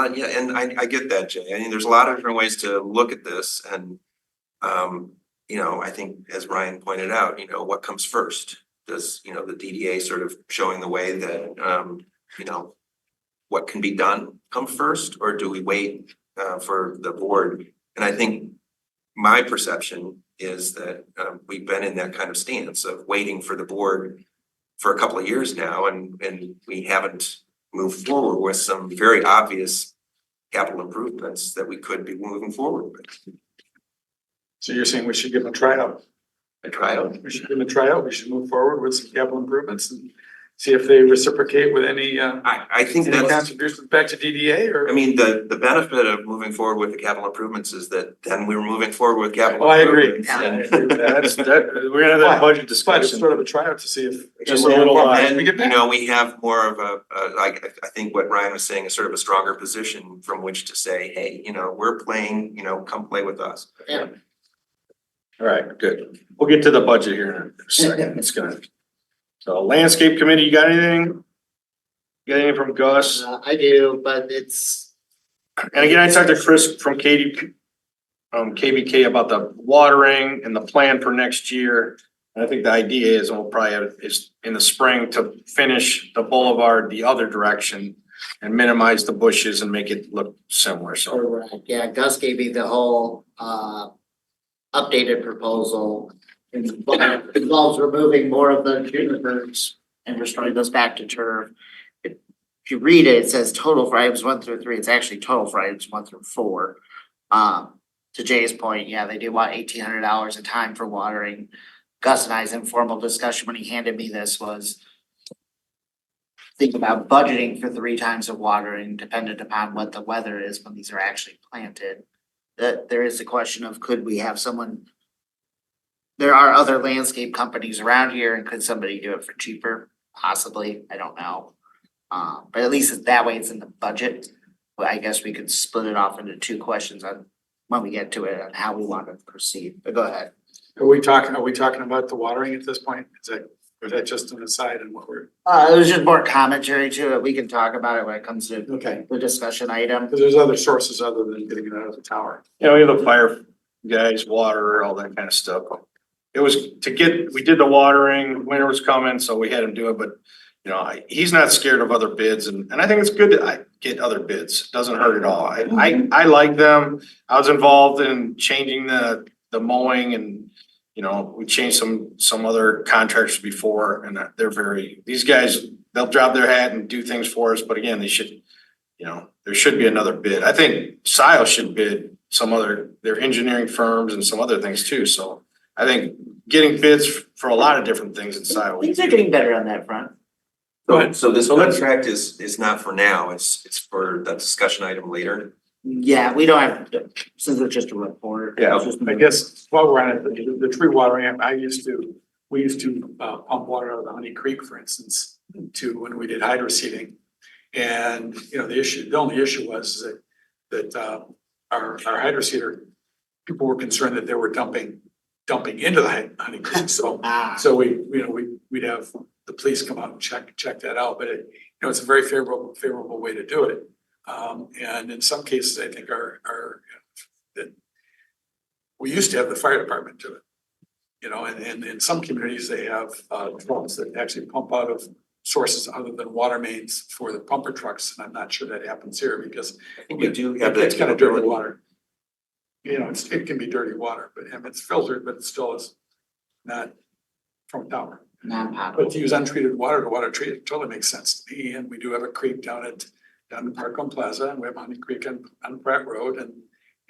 of, yeah, and I get that, Jay. I mean, there's a lot of different ways to look at this and, I think as Ryan pointed out, what comes first? Does, the DDA sort of showing the way that, what can be done come first, or do we wait for the board? And I think my perception is that we've been in that kind of stance of waiting for the board for a couple of years now, and we haven't moved forward with some very obvious capital improvements that we could be moving forward with.
So you're saying we should give them a tryout?
A tryout.
We should give them a tryout, we should move forward with some capital improvements and see if they reciprocate with any
I think
any
that's,
contributions back to DDA or?
I mean, the benefit of moving forward with the capital improvements is that then we're moving forward with capital.
Oh, I agree.
improvements.
I
And-
agree with that.
We're gonna have that budget
But it's
discussion.
sort of a tryout to see if.
Just a little,
And,
we get
you
back.
know, we have more of like, I think what Ryan was saying is sort of a stronger position from which to say, hey, you know, we're playing, you know, come play with us.
Yeah.
All right, good. We'll get to the budget here in a second. It's gonna. So landscape committee, you got anything? You got anything from Gus?
I do, but it's,
And again, I talked to Chris from KBK about the watering and the plan for next year. And I think the idea is, we'll probably have, is in the spring to finish the boulevard the other direction and minimize the bushes and make it look similar, so.
correct. Yeah, Gus gave me the whole, updated proposal. Involves removing more of the junipers and restoring those back to turf. If you read it, it says total for items 1 through 3, it's actually total for items 1 through 4. To Jay's point, yeah, they do want $1,800 a time for watering. Gus and I's informal discussion when he handed me this was think about budgeting for 3 times of watering dependent upon what the weather is when these are actually planted. That there is the question of could we have someone. There are other landscape companies around here and could somebody do it for cheaper? Possibly, I don't know. But at least that way it's in the budget. But I guess we could split it off into 2 questions on when we get to it on how we want to proceed, but go ahead.
Are we talking about the watering at this point? Or is that just an aside and what we're?
There's just more commentary to it. We can talk about it when it comes to
Okay.
the discussion item.
Because there's other sources other than getting it out of the tower.
You know, we have the fire guys, water, all that kind of stuff. It was we did the watering, winter was coming, so we had him do it, but you know, he's not scared of other bids and I think it's good to get other bids. Doesn't hurt at all. I like them. I was involved in changing the mowing and, you know, we changed some other contractors before and these guys, they'll drop their hat and do things for us, but again, they should, you know, there should be another bid. I think Scio should bid their engineering firms and some other things too, so I think getting bids for a lot of different things in Scio.
Things are getting better on that front.
So this
So let's-
contract is not for now, it's for the discussion item later.
Yeah, we don't have, since it's just a report.
Yeah,
it's just-
I guess while we're on it, the tree watering, we used to pump water out of the Honey Creek, for instance, when we did hydro seeding. And, you know, the only issue was that our hydro seeder, people were concerned that they were dumping into the Honey Creek, so we'd have the police come out and check that out, but it's a very favorable way to do it. And in some cases, I think that we used to have the fire department do it. You know, and in some communities, they have trucks that actually pump out of sources other than water mains for the pumper trucks, and I'm not sure that happens here because
I think we do have that.
it's kind of dirty
capability.
water. You know, it can be dirty water, but it's filtered, but it still is not from a tower.
Non-potable.
But to use untreated water to water treat it totally makes sense to me, and we do have a creek down in Parkland Plaza, and we have Honey Creek on Pratt Road,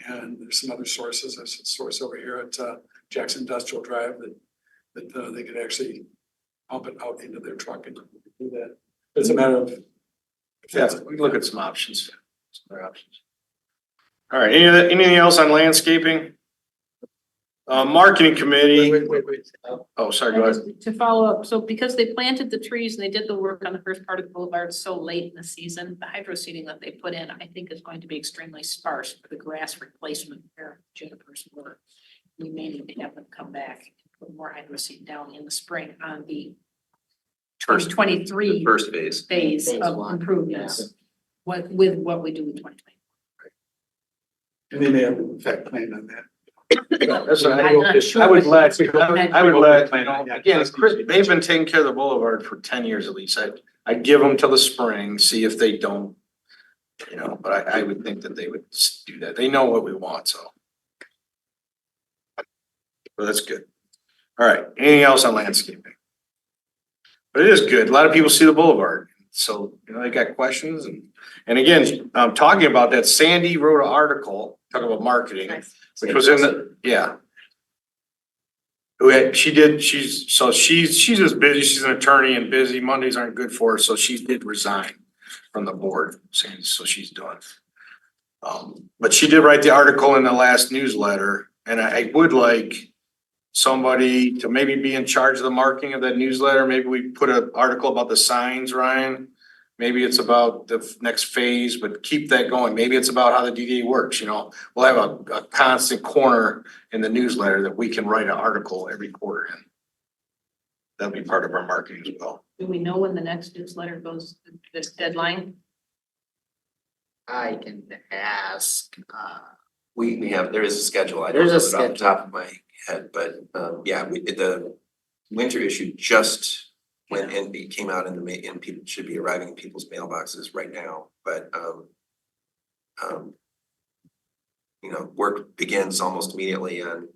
and there's some other sources. There's a source over here at Jackson Industrial Drive that they could actually pump it out into their truck and do that. It's a matter of.
Yeah, we can look at some options, some other options. All right, anything else on landscaping? Marketing committee,
Wait.
oh, sorry, go ahead.
To follow up, so because they planted the trees and they did the work on the first part of the boulevard so late in the season, the hydro seeding that they put in, I think is going to be extremely sparse for the grass replacement where junipers were. We may need to have them come back and put more hydro seed down in the spring on the
First,
2023
the first phase.
phase
Phase
of
one,
improvements. With what we do in 2020.
And they may have in fact planned on that.
That's what
I'm not sure.
I would let, you know,
Yeah.
again, they've been taking care of the boulevard for 10 years at least. I'd give them till the spring, see if they don't, you know, but I would think that they would do that. They know what we want, so. Well, that's good. All right, anything else on landscaping? But it is good. A lot of people see the boulevard. So, you know, they got questions and again, talking about that, Sandy wrote an article, talking about marketing,
Nice.
which was in the, yeah. She's just busy. She's an attorney and busy. Mondays aren't good for her, so she did resign from the board, so she's done. But she did write the article in the last newsletter, and I would like somebody to maybe be in charge of the marketing of that newsletter. Maybe we put an article about the signs, Ryan. Maybe it's about the next phase, but keep that going. Maybe it's about how the DDA works, you know. We'll have a constant corner in the newsletter that we can write an article every quarter in. That'll be part of our marketing as well.
Do we know when the next newsletter goes, this deadline?
I can ask,
We have, there is a schedule. I don't
There's a
know it off the top of my head, but yeah, the winter issue just went and came out in and people should be arriving in people's mailboxes right now, but you know, work begins almost immediately on,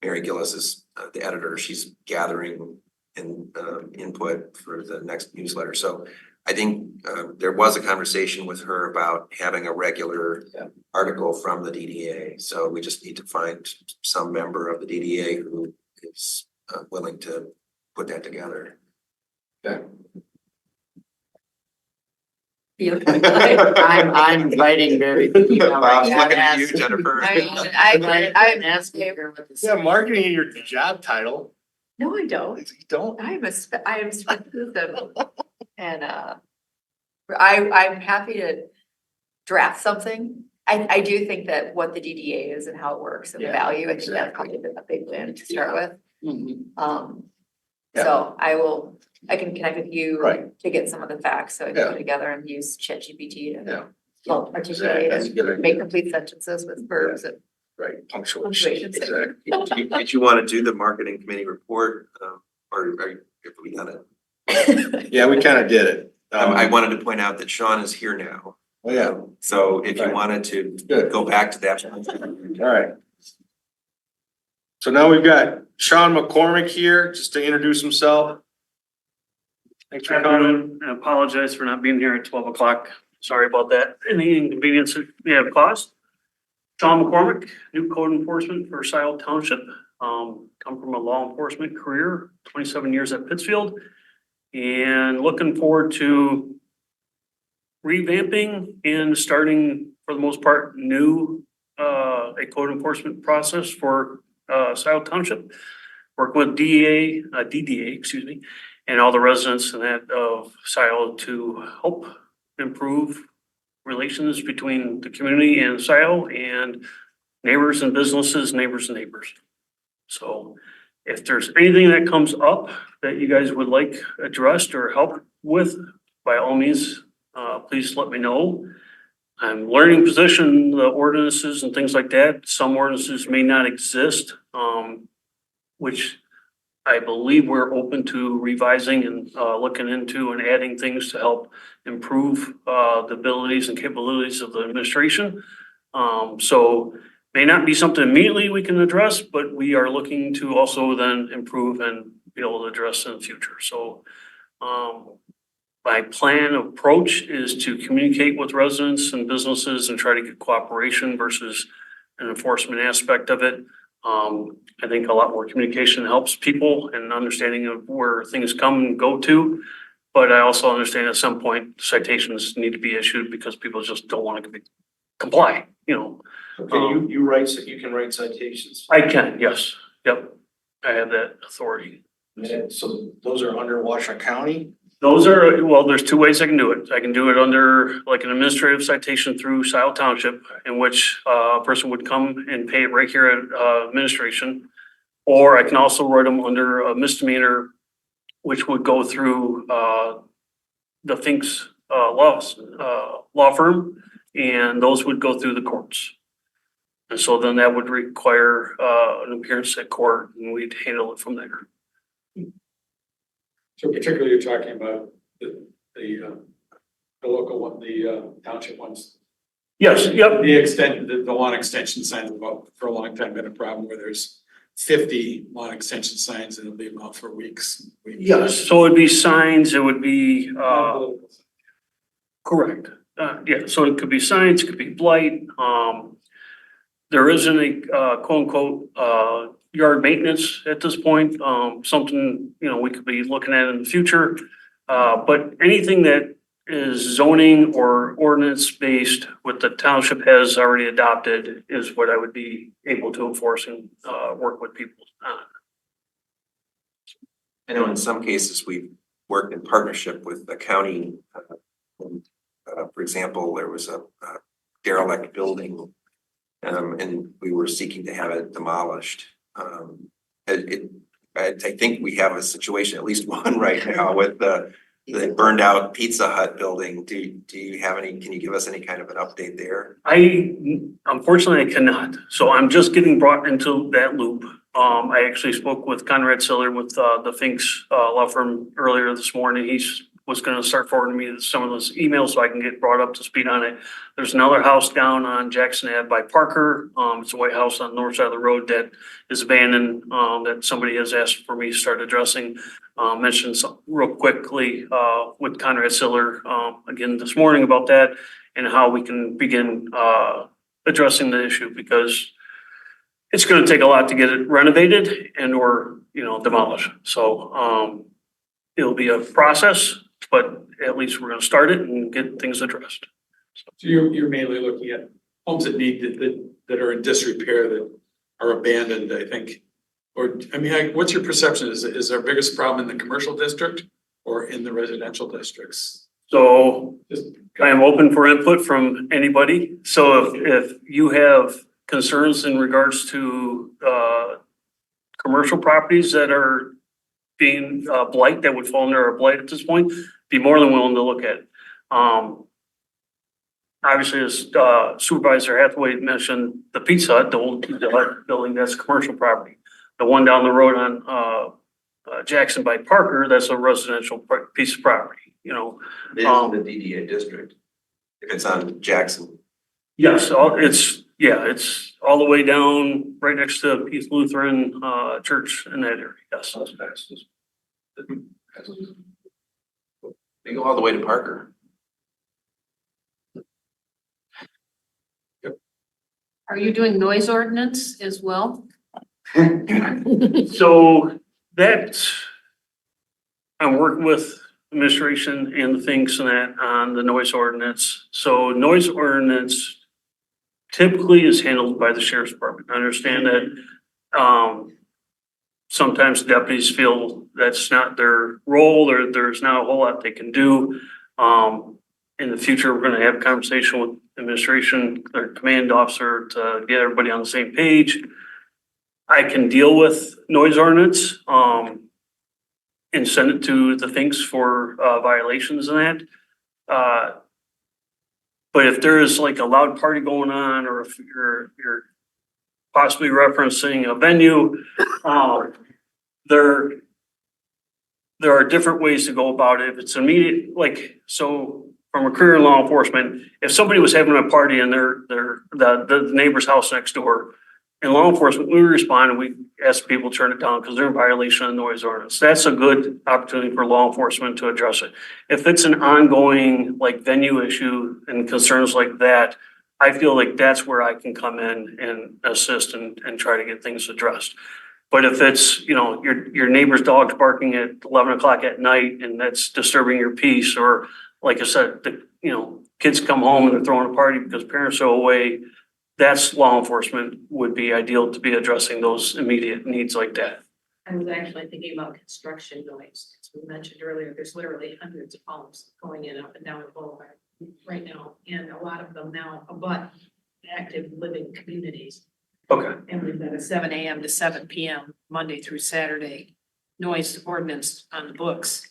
Mary Gillis is the editor. She's gathering input for the next newsletter. So I think there was a conversation with her about having a regular article from the DDA. So we just need to find some member of the DDA who is willing to put that together.
I'm writing very.
Bob's looking at you, Jennifer.
I'm
asking her what the.
Yeah, marketing in your job title.
No, I don't.
You don't.
I am specific and I'm happy to draft something. I do think that what the DDA is and how it works and the
Yeah,
value, I think that's
exactly.
probably a big win to start with.
Mhm.
Yeah.
So I can connect with you
Right.
to get some of the facts, so I
Yeah.
can put together and use ChatGPT
Yeah.
to help articulate
That's a good
and
idea.
make complete sentences with verbs and
Right, punctuation.
punctuations.
Exactly.
Did you want to do the marketing committee report, or have we done it?
Yeah, we kind of did it.
I wanted to point out that Sean is here now,
Oh, yeah,
so if you
Right.
wanted to
good.
go back to that.
All right. So now we've got Sean McCormick here, just to introduce himself. Thanks for coming.
Afternoon, and apologize for not being here at 12 o'clock. Sorry about that. Any inconvenience we have caused. John McCormick, new code enforcement for Scio Township. Come from a law enforcement career, 27 years at Pittsfield. And looking forward to revamping and starting, for the most part, a code enforcement process for Scio Township. Working with DDA, excuse me, and all the residents and that of Scio to help improve relations between the community and Scio and neighbors and businesses, neighbors and neighbors. So if there's anything that comes up that you guys would like addressed or help with, by all means, please let me know. I'm learning position, the ordinances and things like that. Some ordinances may not exist, which I believe we're open to revising and looking into and adding things to help improve the abilities and capabilities of the administration. So may not be something immediately we can address, but we are looking to also then improve and be able to address in the future. So my plan approach is to communicate with residents and businesses and try to get cooperation versus an enforcement aspect of it. I think a lot more communication helps people and understanding of where things come and go to. But I also understand at some point citations need to be issued because people just don't want to comply, you know.
Okay, you can write citations.
I can, yes, yep. I have that authority.
Yeah, so those are under Washington County?
Those are, well, there's two ways I can do it. I can do it under like an administrative citation through Scio Township, in which a person would come and pay it right here at administration. Or I can also write them under a misdemeanor, which would go through the Finks law firm, and those would go through the courts. And so then that would require an appearance at court, and we'd handle it from there.
So particularly you're talking about the local one, the township ones.
Yes, yep.
The lawn extension signs have for a long time been a problem where there's 50 lawn extension signs and leave them out for weeks.
Yes, so it'd be signs, it would be, correct. Yeah, so it could be signs, it could be blight, there isn't a, quote unquote, yard maintenance at this point, something, you know, we could be looking at in the future. But anything that is zoning or ordinance based, what the township has already adopted is what I would be able to enforce and, work with people on.
I know in some cases we've worked in partnership with the county. For example, there was a derelict building, and we were seeking to have it demolished. I think we have a situation, at least one right now, with the burned out Pizza Hut building. Do you have any, can you give us any kind of an update there?
Unfortunately, I cannot. So I'm just getting brought into that loop. I actually spoke with Conrad Siller with the Finks law firm earlier this morning. He's was gonna start forwarding me some of those emails so I can get brought up to speed on it. There's another house down on Jackson Ave by Parker. It's a white house on the north side of the road that is abandoned, that somebody has asked for me to start addressing. Mentioned some real quickly with Conrad Siller again this morning about that and how we can begin addressing the issue, because it's gonna take a lot to get it renovated and or, you know, demolished. So it'll be a process, but at least we're gonna start it and get things addressed.
So you're mainly looking at homes that need, that are in disrepair, that are abandoned, I think. Or, I mean, what's your perception? Is our biggest problem in the commercial district or in the residential districts?
So
Just
I am open for input from anybody. So if you have concerns in regards to commercial properties that are being blight, that would fall under a blight at this point, be more than willing to look at it. Obviously, as Supervisor Hathaway mentioned, the Pizza Hut, the old Pizza Hut building, that's commercial property. The one down the road on Jackson by Parker, that's a residential piece of property, you know.
It is in the DDA district. If it's on Jackson.
Yes, it's all the way down right next to East Lutheran Church in that area, yes.
They go all the way to Parker.
Are you doing noise ordinance as well?
So that's, I'm working with administration and the things and that on the noise ordinance. So noise ordinance typically is handled by the sheriff's department. I understand that sometimes deputies feel that's not their role, or there's not a whole lot they can do. In the future, we're gonna have a conversation with administration, their command officer, to get everybody on the same page. I can deal with noise ordinance, and send it to the things for violations and that. But if there is like a loud party going on, or if you're possibly referencing a venue, there are different ways to go about it. If it's immediate, like, so from a career in law enforcement, if somebody was having a party in the neighbor's house next door, in law enforcement, we respond and we ask people to turn it down because they're in violation of the noise ordinance. That's a good opportunity for law enforcement to address it. If it's an ongoing like venue issue and concerns like that, I feel like that's where I can come in and assist and try to get things addressed. But if it's, you know, your neighbor's dog's barking at 11 o'clock at night and that's disturbing your peace, or like I said, kids come home and they're throwing a party because parents are away, that's law enforcement would be ideal to be addressing those immediate needs like that.
I was actually thinking about construction noise, as we mentioned earlier, there's literally hundreds of homes going in up and down the boulevard right now, and a lot of them now abut active living communities.
Okay.
And we've got a 7 a.m. to 7 p.m. Monday through Saturday noise ordinance on the books.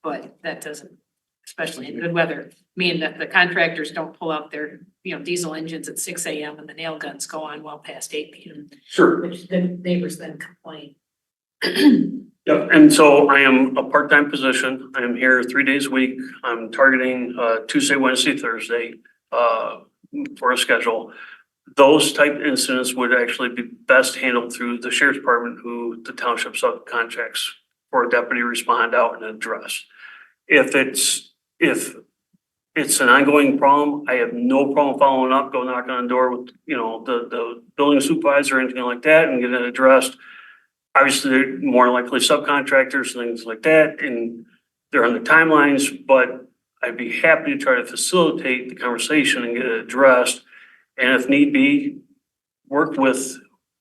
But that doesn't, especially in good weather, mean that the contractors don't pull out their, diesel engines at 6 a.m. and the nail guns go on well past 8 p.m.
Sure.
Which the neighbors then complain.
Yeah, and so I am a part-time position. I am here 3 days a week. I'm targeting Tuesday, Wednesday, Thursday for a schedule. those type incidents would actually be best handled through the sheriff's department, who the township subcontracts for a deputy to respond out and address. If it's an ongoing problem, I have no problem following up, go knock on the door with, the building supervisor or anything like that and get it addressed. Obviously, they're more likely subcontractors, things like that, and they're on the timelines, but I'd be happy to try to facilitate the conversation and get it addressed. And if need be, work with,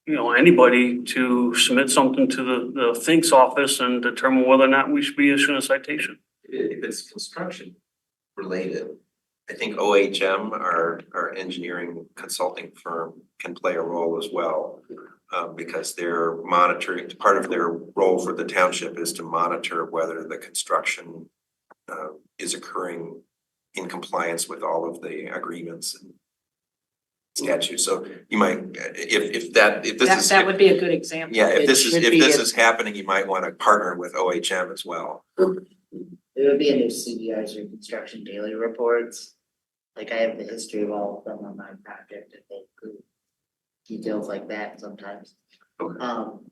anybody to submit something to the Think's office and determine whether or not we should be issuing a citation.
If it's construction related, I think OHM, our engineering consulting firm, can play a role as well. Because they're monitoring, part of their role for the township is to monitor whether the construction is occurring in compliance with all of the agreements and statutes. So you might, if this is.
That would be a good example.
Yeah, if
It
this is,
should
if
be
this
a-
is happening, you might want to partner with OHM as well.
It would be in their CDIs or construction daily reports. Like I have the history of all of them on my project and they include details like that sometimes.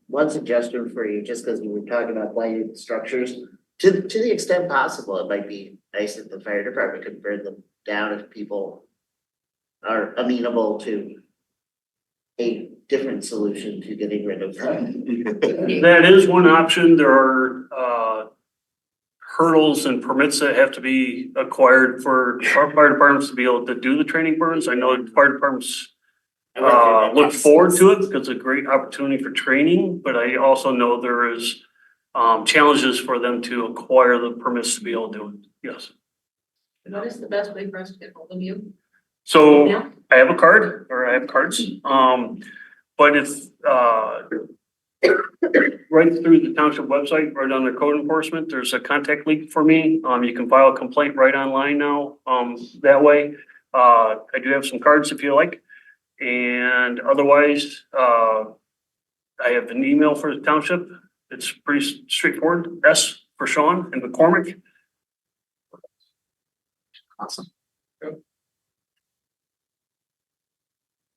One suggestion for you, just because we were talking about lighted structures, to the extent possible, it might be nice if the fire department could burn them down if people are amenable to a different solution to getting rid of them.
That is one option. There are hurdles and permits that have to be acquired for our fire departments to be able to do the training burns. I know fire departments look forward to it because it's a great opportunity for training, but I also know there is challenges for them to acquire the permits to be able to do it. Yes.
What is the best way for us to get hold of you?
So
Yeah.
I have a card, or I have cards, but if, right through the township website, right under code enforcement, there's a contact link for me. You can file a complaint right online now, that way. I do have some cards if you like. And otherwise, I have an email for the township. It's pretty straightforward. S for Sean and McCormick.
Awesome.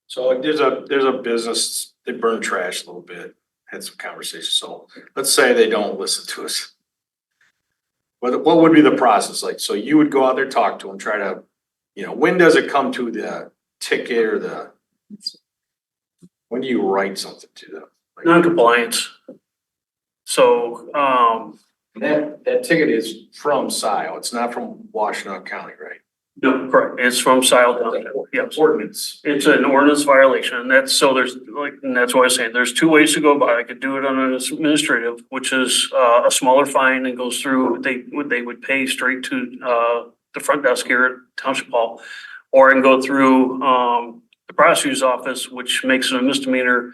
So there's a business, they burn trash a little bit, had some conversations, so let's say they don't listen to us. What would be the process like? So you would go out there, talk to them, try to, when does it come to the ticket or when do you write something to them? Like,
Non-compliance. So,
that ticket is from Scio, it's not from Washtenaw County, right?
no, correct. It's from Scio County. Yes.
Ordinance.
It's an ordinance violation, and that's, so there's like, and that's why I say there's two ways to go about it. I could do it on an administrative, which is a smaller fine and goes through, they would pay straight to the front desk here at Township Hall. Or I can go through the prosecutor's office, which makes it a misdemeanor.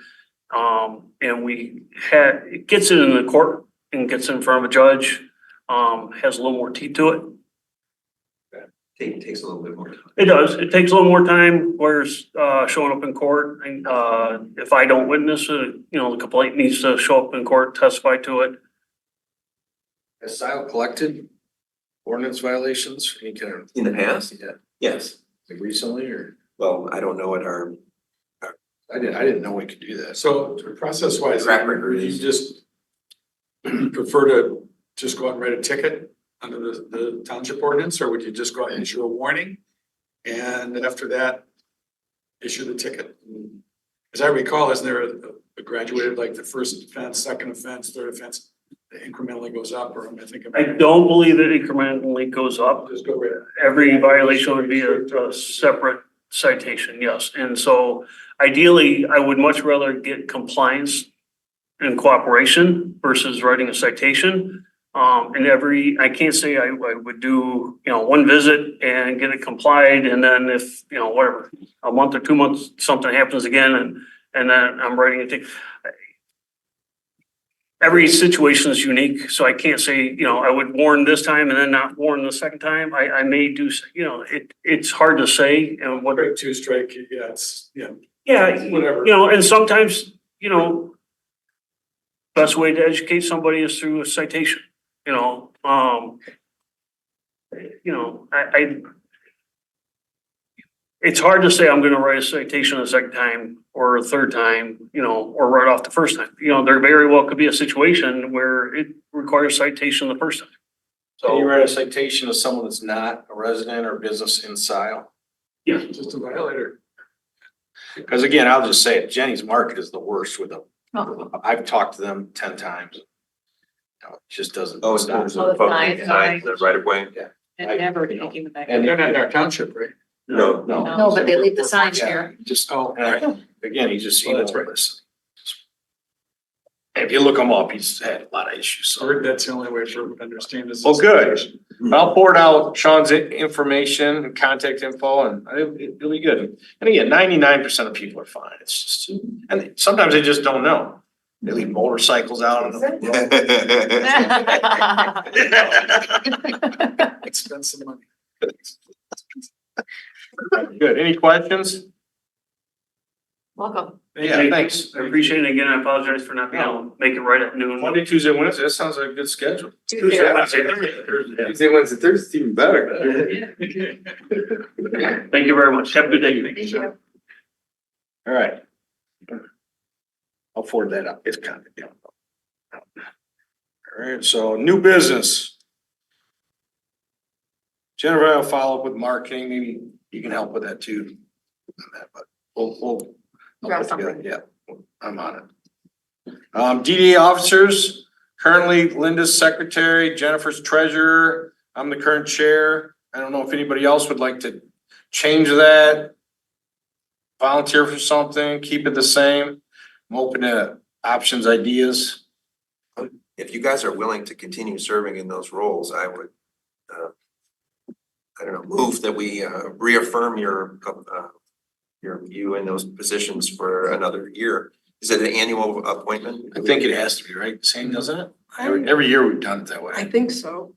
And it gets it in the court and gets it in front of a judge, has a little more teeth to it.
Takes a little bit more time.
It does. It takes a little more time, whereas showing up in court, and if I don't witness it, the complaint needs to show up in court, testify to it.
Has Scio collected ordinance violations, any kind of?
In the past?
Yeah,
Yes.
like recently or?
Well, I don't know what our
I didn't know we could do that.
So process wise,
Track record
you
is-
just prefer to just go out and write a ticket under the township ordinance, or would you just go out and issue a warning? And after that, issue the ticket? As I recall, isn't there a graduated, like the first offense, second offense, third offense, it incrementally goes up, or am I thinking?
I don't believe it incrementally goes up.
Just go with it.
Every violation would be a separate citation, yes. And so ideally, I would much rather get compliance and cooperation versus writing a citation. I can't say I would do, one visit and get it complied, and then if, whatever, a month or 2 months, something happens again, and then I'm writing a ticket. Every situation is unique, so I can't say, I would warn this time and then not warn the second time. I may do, it's hard to say, and what.
Strike two, strike, yeah, it's, yeah,
Yeah,
whatever.
and sometimes, best way to educate somebody is through a citation, I it's hard to say I'm gonna write a citation a second time or a third time, you know, or right off the first time. You know, there very well could be a situation where it requires citation the first time.
Can you
So,
write a citation to someone that's not a resident or business in Scio?
yeah,
Just a violator.
Cause again, I'll just say it, Jenny's Market is the worst with them.
Oh.
I've talked to them 10 times. No, it just doesn't.
Oh, in terms
Oh,
of
the
posting
signs.
signs, the right of way?
And never taking them back.
And
They're not in our township, right?
No.
No, but they leave the signs
Yeah,
here.
just,
Oh,
again, he's just,
Oh, that's right.
listen. If you look him up, he's had a lot of issues,
I
so.
heard that's the only way for them to understand is.
Well, good. I'll forward out Sean's information and contact info and it'll be good. And again, 99% of people are fine. It's just, and sometimes they just don't know. They leave motorcycles out on the road.
Expensive money.
Good. Any questions?
Welcome.
Yeah, thanks.
I appreciate it. Again, I apologize for not being able to make it right at noon.
Monday, Tuesday, Wednesday, that sounds like a good schedule.
Tuesday.
Wednesday, Thursday.
Tuesday, Wednesday, Thursday, even better.
Thank you very much. Have a good day.
Thank you.
All right. I'll forward that up. It's kind of, yeah. All right, so new business. Jennifer, I'll follow up with marketing. Maybe you can help with that too. On that, but we'll.
Draft
I'll put together-
something.
Yeah, I'm on it. DDA officers, currently Linda's secretary, Jennifer's treasurer. I'm the current chair. I don't know if anybody else would like to change that. Volunteer for something, keep it the same. I'm open to options, ideas.
If you guys are willing to continue serving in those roles, I would, I don't know, move that we reaffirm you in those positions for another year. Is it an annual appointment?
I think it has to be, right? Same, doesn't it? Every year we've done it that
I
way.
think so.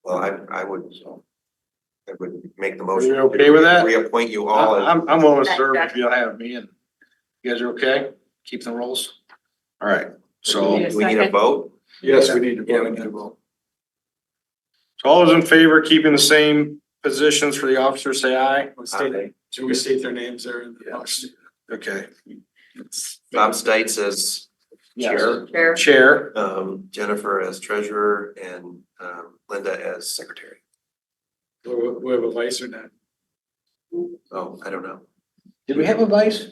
Well, I would make the motion.
Are you okay with that?
Reappoint you all as.
I'm willing to serve if you'll have me and you guys are okay? Keep the rolls? All right, so.
Yes.
Do we need a vote?
Yes, we need to
Yeah, we
vote.
need to vote. So all those in favor of keeping the same positions for the officers, say aye.
Should we state their names there? in the
Yeah.
motion?
Okay.
Bob Stites as chair,
Chair.
Chair,
Jennifer as treasurer, and Linda as secretary.
We have a vice or not?
Oh, I don't know.
did we have a vice?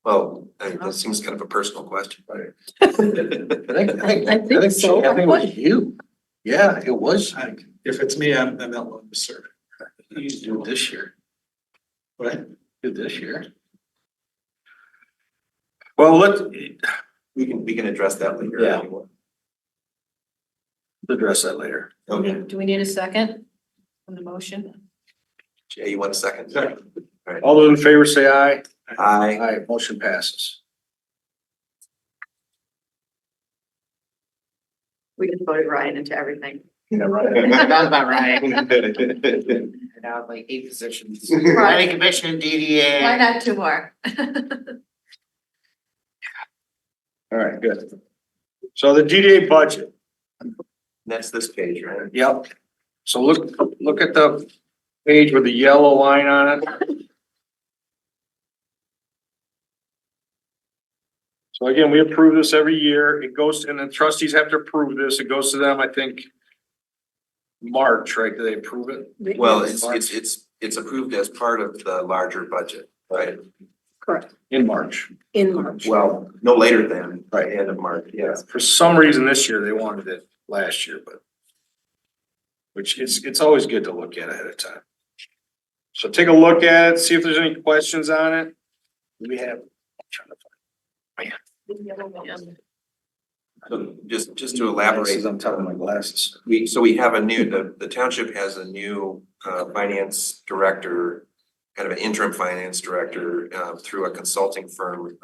Well, that seems kind of a personal question.
I think
so.
it was you. Yeah, it was.
If it's me, I'm not willing to serve.
You do it this year.
What?
Do this year. Well, let's
We can address that later.
Yeah. address that later.
Okay,
Do we need a second on the motion?
Jay, you want a second?
Second.
All those in favor say aye.
Aye.
Aye, motion passes.
We just voted Ryan into everything.
Yeah, right.
That's about right. Now like 8 positions. Planning commission,
Why
DDA.
not two more?
All right, good. So the DDA budget,
That's this page, right?
yep. So look at the page with the yellow line on it. So again, we approve this every year. It goes, and the trustees have to approve this. It goes to them, I think, March, right? Do they approve it?
Well, it's approved as part of the larger budget, right?
Correct,
In March.
in March.
Well, no later than
Right.
the end of March, yes.
For some reason this year, they wanted it last year, but which it's always good to look at ahead of time. So take a look at it, see if there's any questions on it. We have, I'm trying to find.
So just to elaborate,
I'm telling my glasses.
we have a new, the township has a new finance director, kind of an interim finance director through a consulting firm,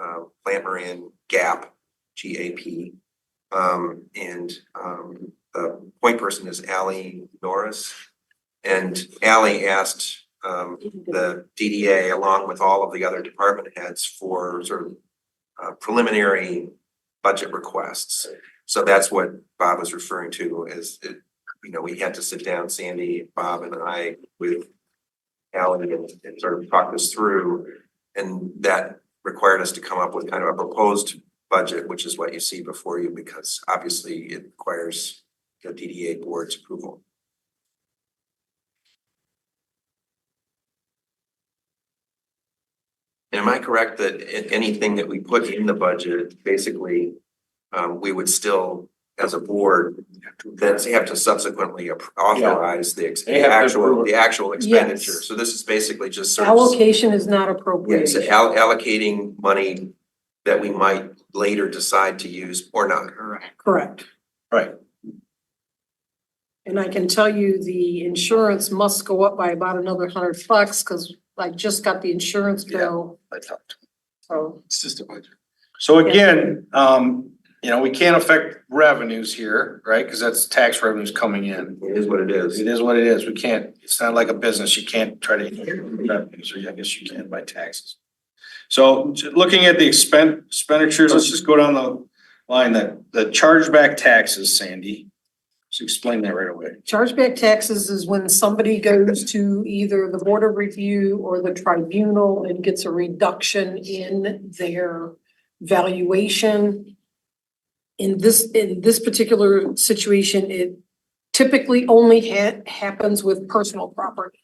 Plant Moran Gap, GAP. The point person is Ally Norris. And Ally asked the DDA, along with all of the other department heads, for sort of preliminary budget requests. So that's what Bob was referring to, is it, we had to sit down, Sandy, Bob and I, with Ally and sort of talked us through. And that required us to come up with kind of a proposed budget, which is what you see before you, because obviously it requires the DDA board's approval. And am I correct that anything that we put in the budget, basically, we would still, as a board, then have to subsequently authorize
They have to approve it.
the actual expenditure?
Yes.
So this is basically just sort of.
Allocation is not
Yes,
appropriation.
allocating money that we might later decide to use or not.
Correct.
Right.
And I can tell you the insurance must go up by about another $100 because I just got the insurance bill,
I talked.
so.
It's just a budget.
So again, you know, we can't affect revenues here, right? Cause that's tax revenues coming in.
It is what it is.
It is what it is. We can't, it's not like a business. You can't try to revenues, or I guess you can by taxes. So looking at the expenditures, let's just go down the line that the chargeback taxes, Sandy. Just explain that right away.
Chargeback taxes is when somebody goes to either the Board of Review or the tribunal and gets a reduction in their valuation. In this particular situation, it typically only happens with personal property.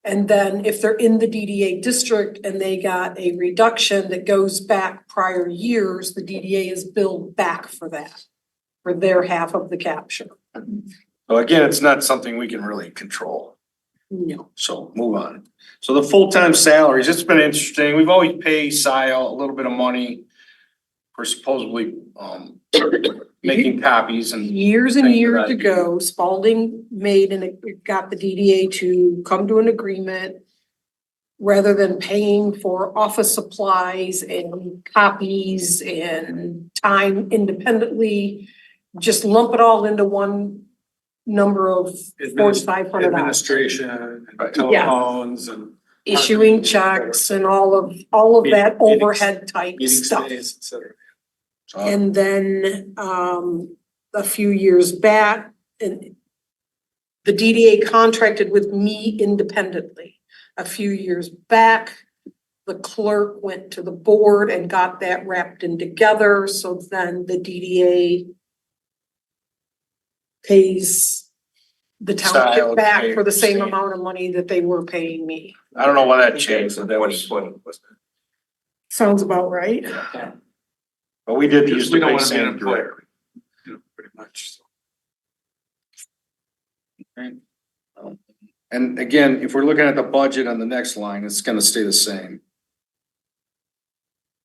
And then if they're in the DDA district and they got a reduction that goes back prior years, the DDA is billed back for that, for their half of the capture.
So again, it's not something we can really control.
No.
So move on. So the full-time salaries, it's been interesting. We've always paid Scio a little bit of money for supposedly making copies and
Years and
Thank you,
years
Roger.
ago, Spalding made and it got the DDA to come to an agreement. Rather than paying for office supplies and copies and time independently, just lump it all into one number of $4,500.
Administration and
Right.
telephones and.
Issuing checks and all of that
Meetings-
overhead type
Meeting
stuff.
stays, et cetera.
And then, a few years back, and the DDA contracted with me independently. A few years back, the clerk went to the board and got that wrapped in together, so then the DDA pays the
Style
township back for the same
same.
amount of money that they were paying me.
I don't know why that changed, but that was,
2020, wasn't it?
Sounds about right.
but we did
Because
use
we
the
don't
big
wanna be an
sand
employer, you know, pretty much, so.
And again, if we're looking at the budget on the next line, it's gonna stay the same.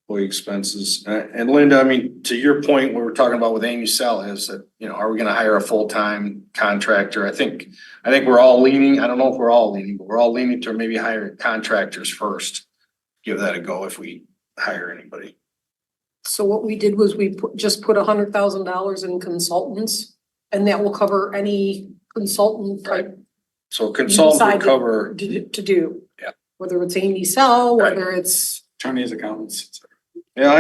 Employee expenses, and Linda, I mean, to your point, what we're talking about with Amy Sell is that, you know, are we gonna hire a full-time contractor? I think we're all leaning, I don't know if we're all leaning, but we're all leaning to maybe hiring contractors first. Give that a go if we hire anybody.
So what we did was we just put $100,000 in consultants, and that will cover any consultant type
So consultants would
decided-
cover,
to do.
Yeah.
Whether it's Amy Sell, whether it's.
Attorneys, accountants, et cetera.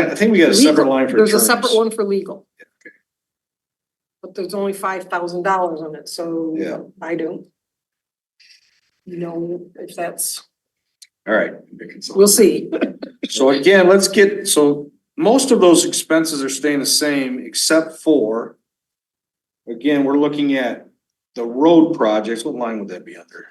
yeah, I think we got a separate
legal.
line for
There's a
attorneys.
separate one for legal.
okay.
But there's only $5,000 in it, so.
Yeah.
I don't know if that's,
All right.
we'll see.
So again, so most of those expenses are staying the same except for, again, we're looking at the road projects. What line would that be under?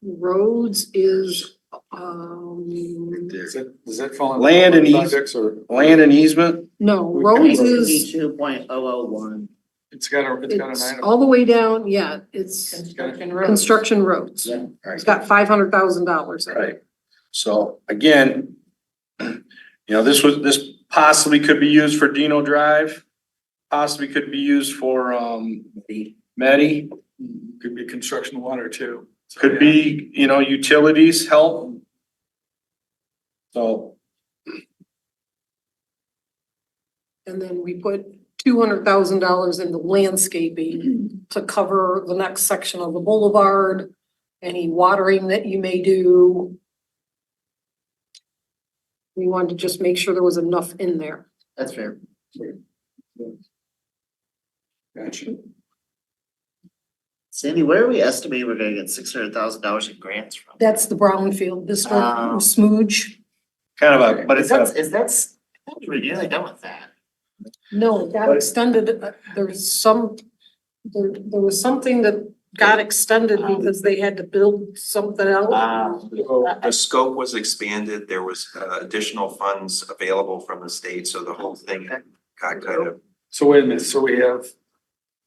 Roads is,
Does that fall under
Land and
projects or?
Land and easement?
no, roads is,
2.001.
It's got an
it's
item.
all the way down, yeah, it's
Construction roads.
construction roads.
Yeah.
It's got $500,000 in it.
Right. So again, you know, this possibly could be used for Dino Drive. Possibly could be used for, Medi.
Could be construction water too. So,
Could
yeah.
be, you know, utilities help. So,
And then we put $200,000 into landscaping to cover the next section of the boulevard, any watering that you may do. We wanted to just make sure there was enough in there.
That's fair.
Gotcha.
Sandy, where are we estimating we're gonna get $600,000 in grants from?
That's the brownfield, this one,
Oh.
smooge.
Kind of a, but it's a,
We're nearly done with that.
No, it got extended, there was something that got extended because they had to build something else.
The scope was expanded, there was additional funds available from the state, so the whole thing got kind of
So wait a minute, so we have,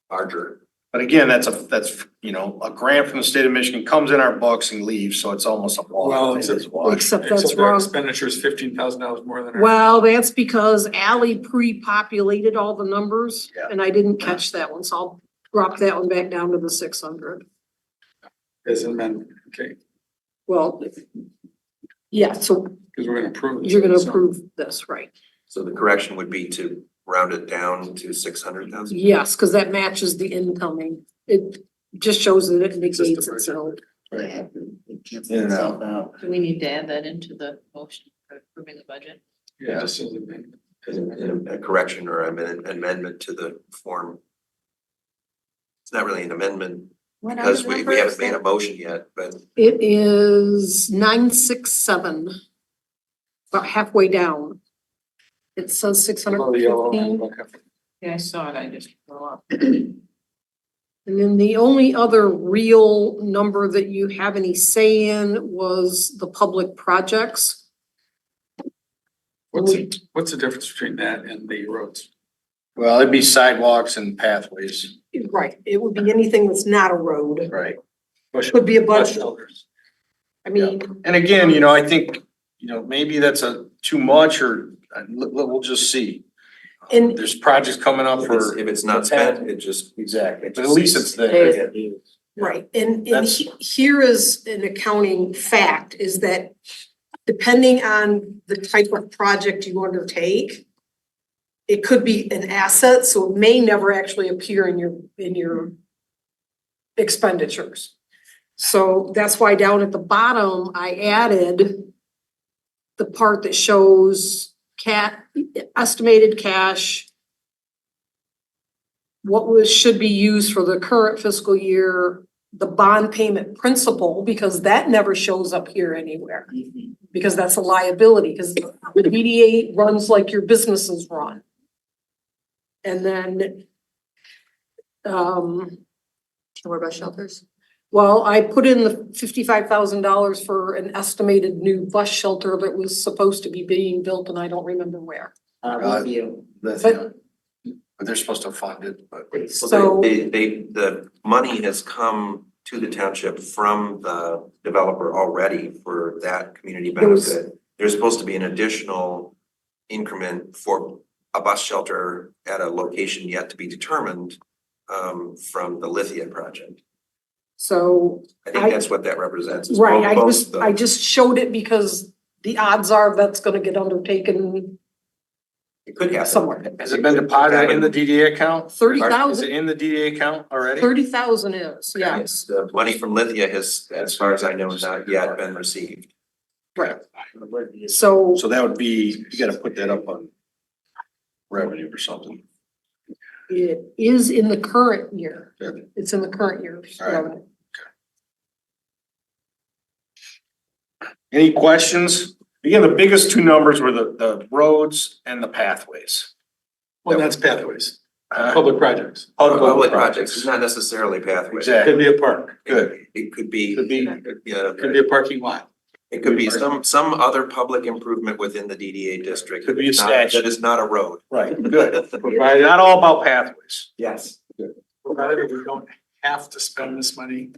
larger.
but again, that's, you know, a grant from the state of Michigan comes in our books and leaves, so it's almost a
well,
wash.
except,
It's a wash.
Except that's
except their
wrong.
expenditure is $15,000 more than our.
Well, that's because Ally pre-populated all the numbers
Yeah.
and I didn't catch that one, so I'll drop that one back down to the 600.
As an amendment, okay,
Well, yeah, so
because we're gonna approve it.
you're gonna
so-
approve this, right?
So the correction would be to round it down to 600,000.
Yes, because that matches the incoming. It just shows that it
just
negates
the budget.
itself.
Yeah, it cancels
In and
itself out.
Do we need to add that into the motion for approving the budget?
Yeah, just as an amendment.
A correction or amendment to the form. It's not really an amendment because we haven't made a motion yet, but
It is 967. About halfway down. It says
Oh, the yellow
615.
one, okay.
Yeah, I saw it, I just threw up.
And then the only other real number that you have any say in was the public projects.
What's the difference between that and the roads?
Well, it'd be sidewalks and pathways,
Right, it would be anything that's not a road.
right?
Could be a
Bus
bunch,
shelters.
I mean,
And again, you know, I think, you know, maybe that's too much or we'll just see.
And-
There's projects coming up for.
if it's not spent, it just.
Exactly, but at least it's there.
right, and
That's-
here is an accounting fact, is that depending on the type of project you undertake, it could be an asset, so it may never actually appear in your expenditures. So that's why down at the bottom, I added the part that shows estimated cash, should be used for the current fiscal year, the bond payment principal, because that never shows up here anywhere. Because that's a liability, because the DDA runs like your businesses run. And then,
More bus shelters?
well, I put in the $55,000 for an estimated new bus shelter that was supposed to be being built and I don't remember where.
Review.
But they're supposed to fund it, but.
So-
The money has come to the township from the developer already for that community
There was-
benefit. There's supposed to be an additional increment for a bus shelter at a location yet to be determined from the Lithia project.
So,
I think that's what that represents. is
right,
both the-
I just showed it because the odds are that's gonna get undertaken
It could happen.
somewhere.
Has it been deposited in the DDA account? Is it
30,000,
in the DDA account already?
30,000 is, yes.
Yes, the money from Lithia has, as far as I know, not yet been received.
Right. So,
So that would be, you gotta put that up on revenue or something.
it is in the current year.
Good.
It's in the current year's
All right.
revenue.
Any questions? Again, the biggest two numbers were the roads and the pathways.
Well, that's pathways, public projects.
Public projects, it's not necessarily pathways.
Exactly,
Could be a park,
good.
It could be.
Could be.
Yeah,
could be a parking lot.
it could be some other public improvement within the DDA district.
Could be a
Not-
statue.
That is not a road.
Right, good. Provided, not all about pathways.
Yes.
Provided we don't have to spend this money,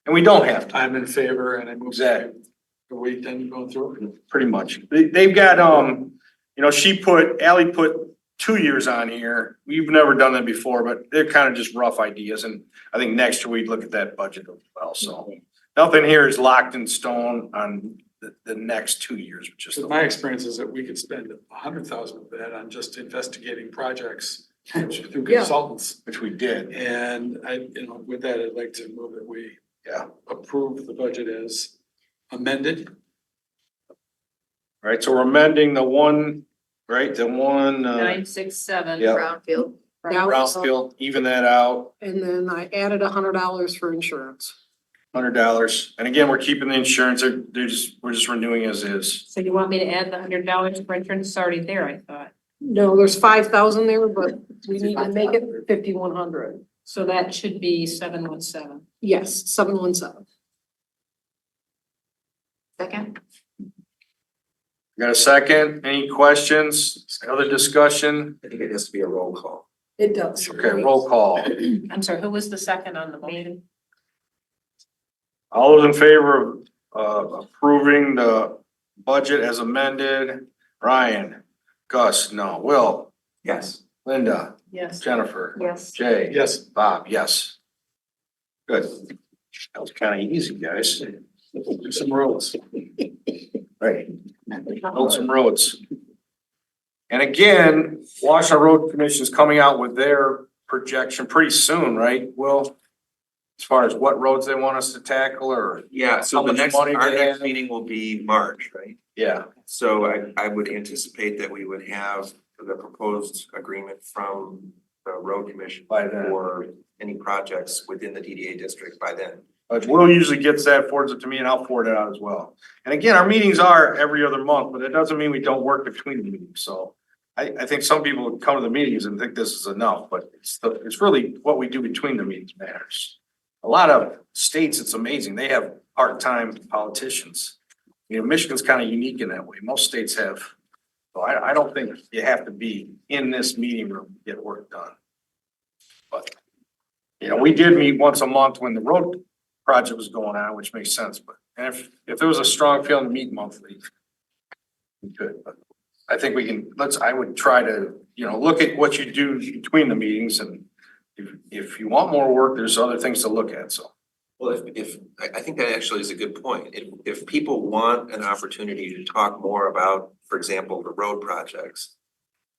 And we don't have to,
I'm in favor and I move.
Exactly.
To wait then going through it.
pretty much. They've got, you know, Ally put 2 years on here. We've never done that before, but they're kind of just rough ideas. And I think next year we'd look at that budget as well, so. Nothing here is locked in stone on the next 2 years, which is.
So my experience is that we could spend 100,000 of that on just investigating projects through
Yeah.
consultants.
Which we did.
And with that, I'd like to move that we
Yeah.
approve the budget as amended.
All right, so we're amending the one, right, the one,
967.
Yeah.
Brownfield.
That was-
brownfield, even that out,
And then I added $100 for insurance.
$100. And again, we're keeping the insurance, we're just renewing as is.
So you want me to add the $100 for insurance? It's already there, I thought.
No, there's 5,000 there, but we need to make it 5,100.
So that should be 717.
Yes, 717.
Second?
Got a second? Any questions? Other discussion?
I think it has to be a roll call.
It does.
Okay, roll call.
I'm sorry, who was the second on the motion?
All those in favor of approving the budget as amended? Ryan, Gus, no. Will,
Yes.
Linda,
Yes.
Jennifer,
Yes.
Jay.
Yes.
Bob, yes. Good. That was kind of easy, guys.
Do some roads.
Right. Build some roads. And again, Washington Road Commission is coming out with their projection pretty soon, right? Will? As far as what roads they want us to tackle or,
Yeah,
How
so the
much
next,
money
our
they
next
have?
meeting will be March, right?
yeah,
So I would anticipate that we would have the proposed agreement from the road commission
by then.
for any projects within the DDA district by then.
But Will usually gets that, forwards it to me and I'll forward it out as well. And again, our meetings are every other month, but it doesn't mean we don't work between the meetings, so. I think some people come to the meetings and think this is enough, but it's really what we do between the meetings matters. A lot of states, it's amazing, they have part-time politicians. You know, Michigan's kind of unique in that way, most states have. So I don't think you have to be in this meeting room to get work done. But, you know, we did meet once a month when the road project was going on, which makes sense, but, and if there was a strong feeling to meet monthly, we could, but I think we can, I would try to, you know, look at what you do between the meetings and if you want more work, there's other things to look at, so.
Well, I think that actually is a good point. If people want an opportunity to talk more about, for example, the road projects,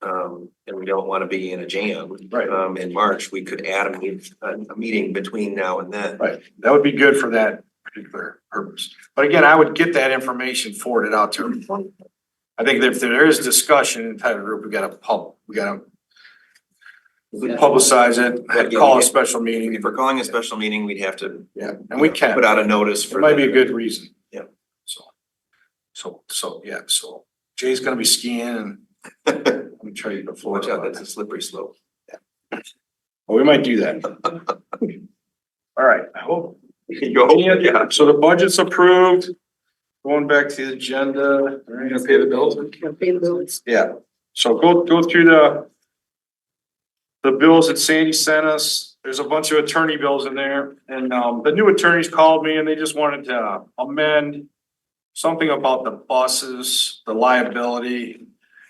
and we don't want to be in a jam.
Right.
In March, we could add a meeting between now and then.
Right, that would be good for that particular purpose. But again, I would get that information forwarded out to everyone. I think that if there is discussion inside the group, we gotta publicize it, call a special meeting.
If we're calling a special meeting, we'd have to
Yeah, and we can.
put out a notice
It
for.
might be a good reason.
Yeah.
So Jay's gonna be skiing and let me try to get the floor.
Watch out, that's a slippery slope.
Well, we might do that. All right, I hope.
Yeah.
So the budget's approved. Going back to the agenda, are you gonna pay the bills?
Pay the bills.
Yeah, so go through the bills that Sandy sent us. There's a bunch of attorney bills in there and the new attorneys called me and they just wanted to amend something about the buses, the liability,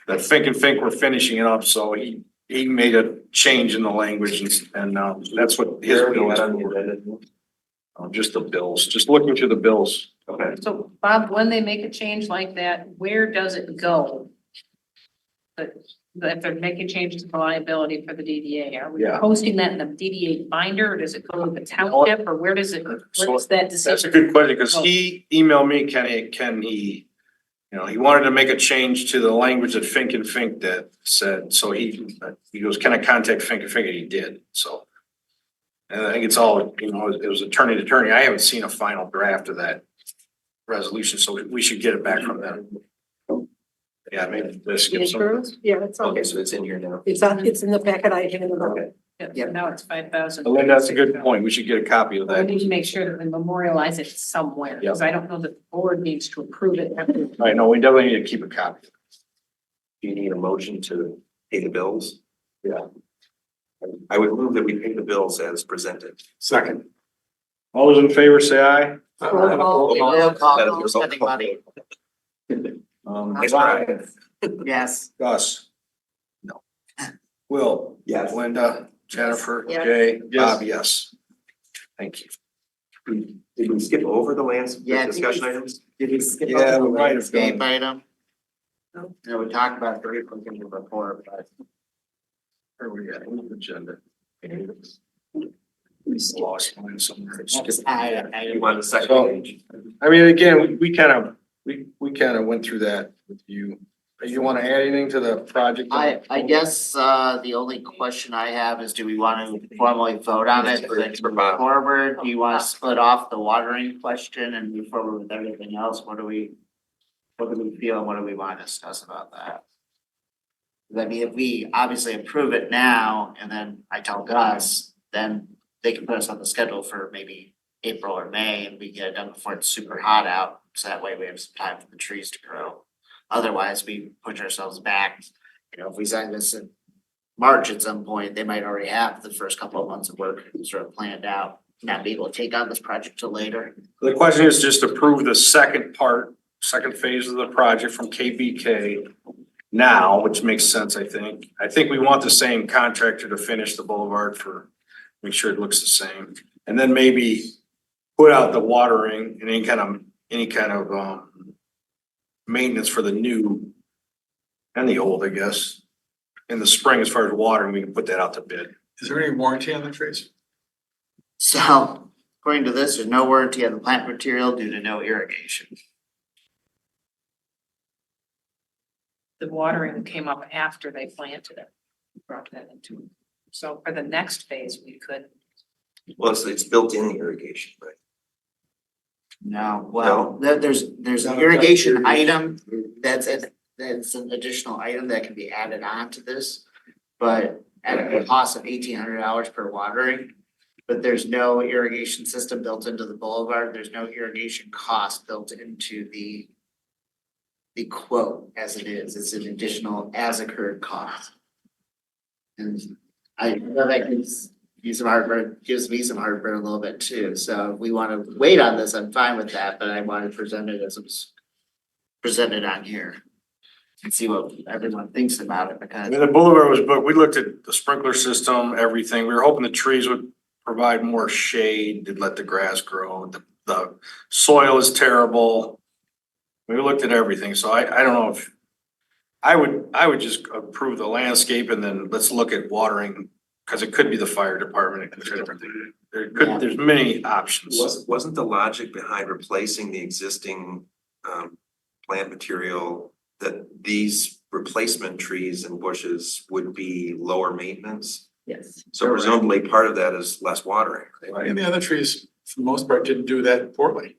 that Fink and Fink were finishing it up, so he made a change in the language and that's what his bill is for. Just the bills, just looking through the bills.
Okay.
So Bob, when they make a change like that, where does it go? If they're making changes to the liability for the DDA, are we
Yeah.
posting that in the DDA binder or does it go to the township or where does it, where does that
That's a
decision?
good question, because he emailed me, can he, you know, he wanted to make a change to the language that Fink and Fink that said, so he goes, can I contact Fink and Fink? And he did, so. And I think it's all, you know, it was attorney to attorney. I haven't seen a final draft of that resolution, so we should get it back from them. Yeah, maybe this gives some.
Insurance? Yeah, it's on.
Okay, so it's in here now.
It's in the packet I handed out.
Yeah, now it's 5,000.
Linda, that's a good point. We should get a copy of
We
that.
need to make sure that we memorialize it somewhere, because I don't know that the board needs to approve it.
I know, we definitely need to keep a copy.
Do you need a motion to pay the bills?
Yeah.
I would move that we pay the bills as presented.
Second. All those in favor, say aye.
Roll call.
Roll call,
Let it
no
roll
spending
call.
money.
Nice try.
Yes.
Gus. No. Will.
Yes.
Linda, Jennifer,
Yes.
Jay,
Yes.
Bob, yes. Thank you.
Did we skip over the lands
Yeah, I think
discussion
we-
items?
Did we skip
Yeah,
over the
we might have
landscape
done.
item?
No.
Yeah, we talked about the frequency before, but.
Where we at? Agenda. Lost mine somewhere.
You want the second
So-
page?
I mean, again, we kind of went through that with you. You wanna add anything to the project?
I guess, the only question I have is, do we wanna formally vote on it, like
For Bob.
forward? Do you wanna split off the watering question and move forward with everything else? What do we feel and what do we wanna discuss about that? 'Cause I mean, if we obviously approve it now and then I tell Gus, then they can put us on the schedule for maybe April or May and we get it done before it's super hot out. So that way we have some time for the trees to grow. Otherwise, we push ourselves back. You know, if we sign this in March at some point, they might already have the first couple of months of work sort of planned out. Not be able to take on this project till later.
The question is just approve the second phase of the project from KBK now, which makes sense, I think. I think we want the same contractor to finish the boulevard make sure it looks the same. And then maybe put out the watering and any kind of maintenance for the new and the old, I guess. In the spring, as far as watering, we can put that out to bid.
Is there any warranty on the trees?
So according to this, there's no warranty on the plant material due to no irrigation.
The watering came up after they planted it, brought that into. So for the next phase, we could,
Well, it's built-in irrigation, right?
No, well, there's an irrigation item that's an additional item that can be added on to this. But at a cost of $1,800 per watering. But there's no irrigation system built into the boulevard, there's no irrigation cost built into the quote as it is, it's an additional as occurred cost. And I know that gives you some heartburn, gives me some heartburn a little bit too, so if we wanna wait on this, I'm fine with that, but I wanna present it as it was presented on here. And see what everyone thinks about it,
I
because
mean, the boulevard was booked. We looked at the sprinkler system, everything. We were hoping the trees would provide more shade to let the grass grow. The soil is terrible. We looked at everything, so I don't know if, I would just approve the landscape and then let's look at watering, cause it could be the fire department, it could be different thing. There's many options.
Wasn't the logic behind replacing the existing plant material that these replacement trees and bushes would be lower maintenance?
Yes.
So presumably part of that is less watering, right?
And the other trees, for the most part, didn't do that poorly.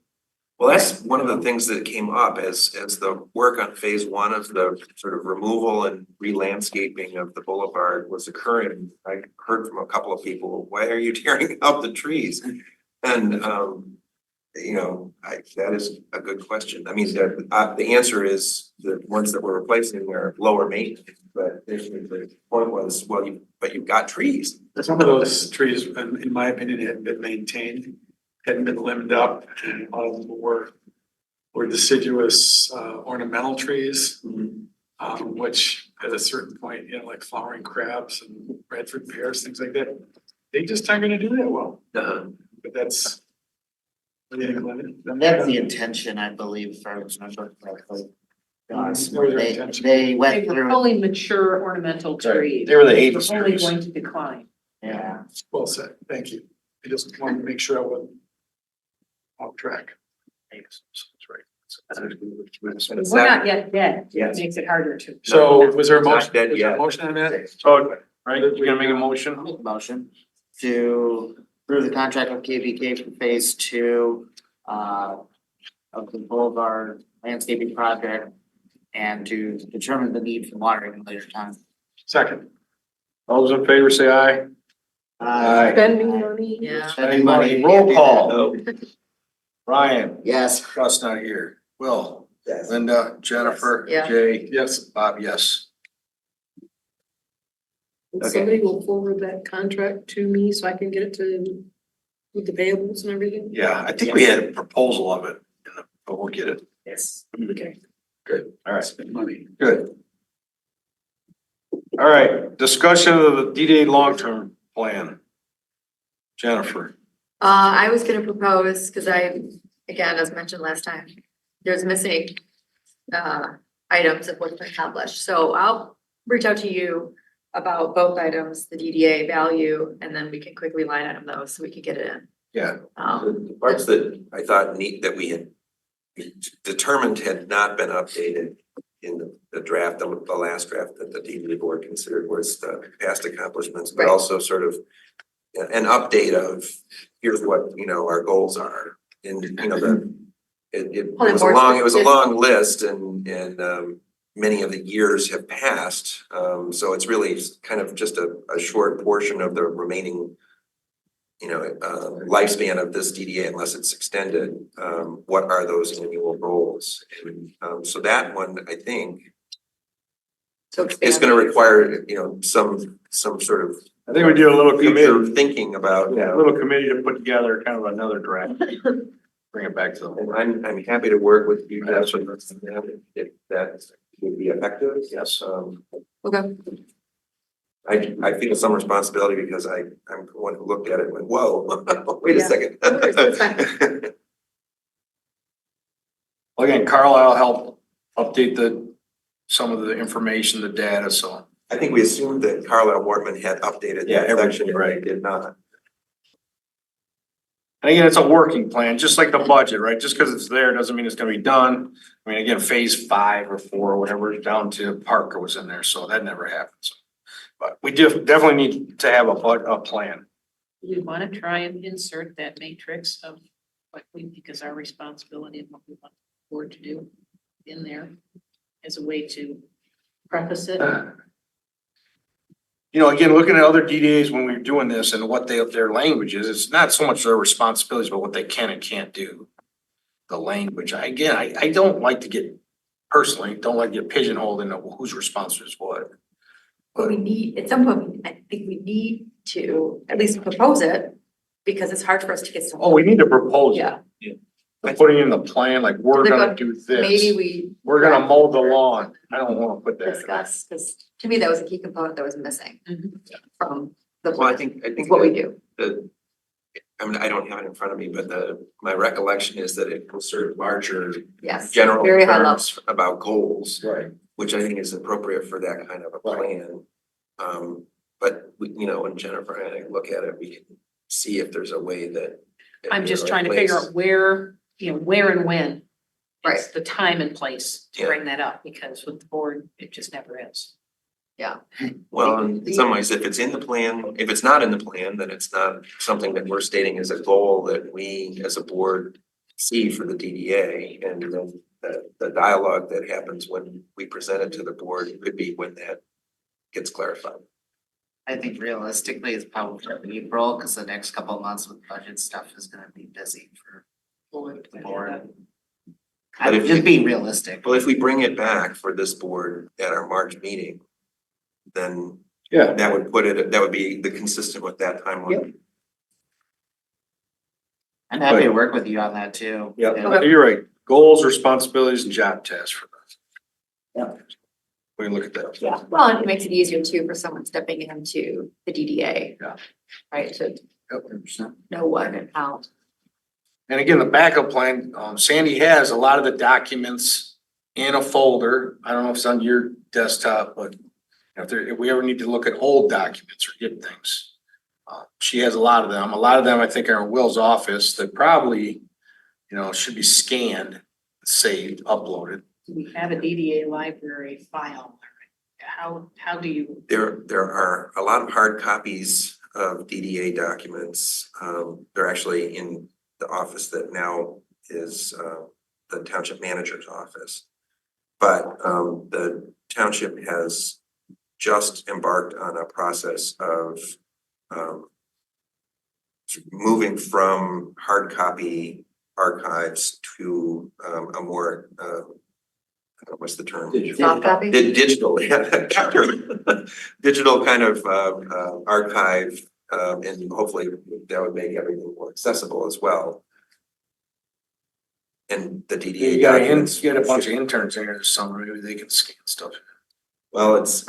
Well, that's one of the things that came up as the work on phase one of the sort of removal and re-landscaping of the boulevard was occurring. I heard from a couple of people, why are you tearing up the trees? And you know, that is a good question. I mean, the answer is the ones that we're replacing are lower maintenance, but the point was, well, you've got trees.
Some of those trees, in my opinion, hadn't been maintained, hadn't been limbed up, and a lot of them were deciduous ornamental trees. Which at a certain point, you know, like flowering crabs and Bradford pears, things like that, they just aren't gonna do that well. But that's.
and that's the intention, I believe, if I remember correctly.
That was their
They
intention.
they
they
went
were
through,
fully mature ornamental trees.
They were the
They're
80s
only
trees.
going to decline.
yeah,
Well said, thank you. I just wanted to make sure I wasn't off track.
That's right.
We're not yet dead,
Yes.
it makes it harder to.
So was there a
Not
motion,
dead
was there a
yet.
motion on that?
So, right, you gonna make a motion?
I'll make a motion to approve the contract with KVK for phase two of the Boulevard landscaping project and to determine the need for watering at a later time.
Second.
All those in favor say aye. Aye.
Spending money.
Yeah.
Spending money.
Roll call. Ryan,
Yes.
Gus not here. Will,
Yes.
Linda, Jennifer,
Yeah.
Jay,
Yes.
Bob, yes.
Somebody will forward that contract to me so I can get it to, with the payables and everything.
Yeah, I think we had a proposal of it, but we'll get it.
Yes.
Okay, good. All right,
Spend money.
good. All right, discussion of the DDA long-term plan. Jennifer.
I was gonna propose, cause again, as mentioned last time, there's missing items of what's been accomplished, so I'll reach out to you about both items, the DDA value, and then we can quickly line item those so we can get it in.
Yeah.
The parts that I thought that we had determined had not been updated in the the draft, the last draft that the DDA board considered was the past accomplishments, but
Right.
also sort of an update of here's what, our goals are. And, it
Probably
was
more
it was a
specific.
long list and many of the years have passed. So it's really kind of just a short portion of the remaining lifespan of this DDA unless it's extended. What are those annual goals? And so that one, I think,
So
is
expand.
gonna require, some sort of
I think we do a little
future
committee,
thinking about,
a little committee to put together kind of another draft. Bring it back to the board.
And I'm happy to work with you guys if that would be effective.
Yes.
Okay.
I feel some responsibility because I'm the one who looked at it and went, whoa, wait a
Yeah.
second.
No worries, that's fine.
Well, again, Carlisle helped update some of the information, the data, so.
I think we assumed that Carlisle Wortman had updated
Yeah,
that
everything,
section,
right.
right? Did not.
And again, it's a working plan, just like the budget, right? Just because it's there doesn't mean it's gonna be done. I mean, again, phase 5 or 4 or whatever, down to Parker was in there, so that never happens. But we definitely need to have a plan.
We want to try and insert that matrix of what we think is our responsibility and what we want the board to do in there as a way to preface it.
Again, looking at other DDAs when we're doing this and what their language is, it's not so much their responsibilities, but what they can and can't do. The language, I don't like to get, personally, don't like to get pigeonholed into whose responsibility is what.
But we need, at some point, I think we need to at least propose it, because it's hard for us to get some.
Oh, we need to propose it.
Yeah,
Putting in the plan, like, we're
They're
gonna
going-
do
maybe
this.
we.
We're gonna mow the lawn. I don't wanna put that. in.
Discuss, because to me, that was a key component that was missing
Mhm.
from the
Well, I
plan.
think
It's what we
that
do.
I don't have it in front of me, but my recollection is that it was sort of larger,
Yes,
general
very high level.
terms about goals,
Right.
which I think is appropriate for that kind of a plan. But when Jennifer and I look at it, we can see if there's a way that.
I'm just trying to figure out where and when.
Right.
It's the time and place to
Yeah.
bring that up, because with the board, it just never is.
Well, in some ways, if it's in the plan, if it's not in the plan, then it's not something that we're stating as a goal that we as a board see for the DDA. And then the dialogue that happens when we present it to the board could be when that gets clarified.
I think realistically, it's probably April, because the next couple of months with budget stuff is gonna be busy for the board.
But if
Just
you-
being realistic.
Well, if we bring it back for this board at our March meeting, then
Yeah.
that would be consistent with that timeline.
I'm happy to work with you on that too.
Yeah,
Okay.
you're right. Goals, responsibilities, and job tasks for us.
Yeah.
We can look at that.
Yeah, well, and it makes it easier too for someone stepping into the DDA.
Yeah.
Right, to
Yep, 100%.
know what and how.
And again, the backup plan, Sandy has a lot of the documents in a folder. I don't know if it's on your desktop, but if we ever need to look at old documents or get things, she has a lot of them. A lot of them, I think, are in Will's office that probably, should be scanned, saved, uploaded.
Do we have a DDA library file? How do you?
There are a lot of hard copies of DDA documents. They're actually in the office that now is the township manager's office. But the township has just embarked on a process of moving from hard copy archives to a more what's the term?
Soft copy?
Digital, yeah, digital kind of archive, and hopefully that would make everything more accessible as well. And the DDA
You got
documents.
a bunch of interns in here this summer, maybe they can scan stuff.
Well, it's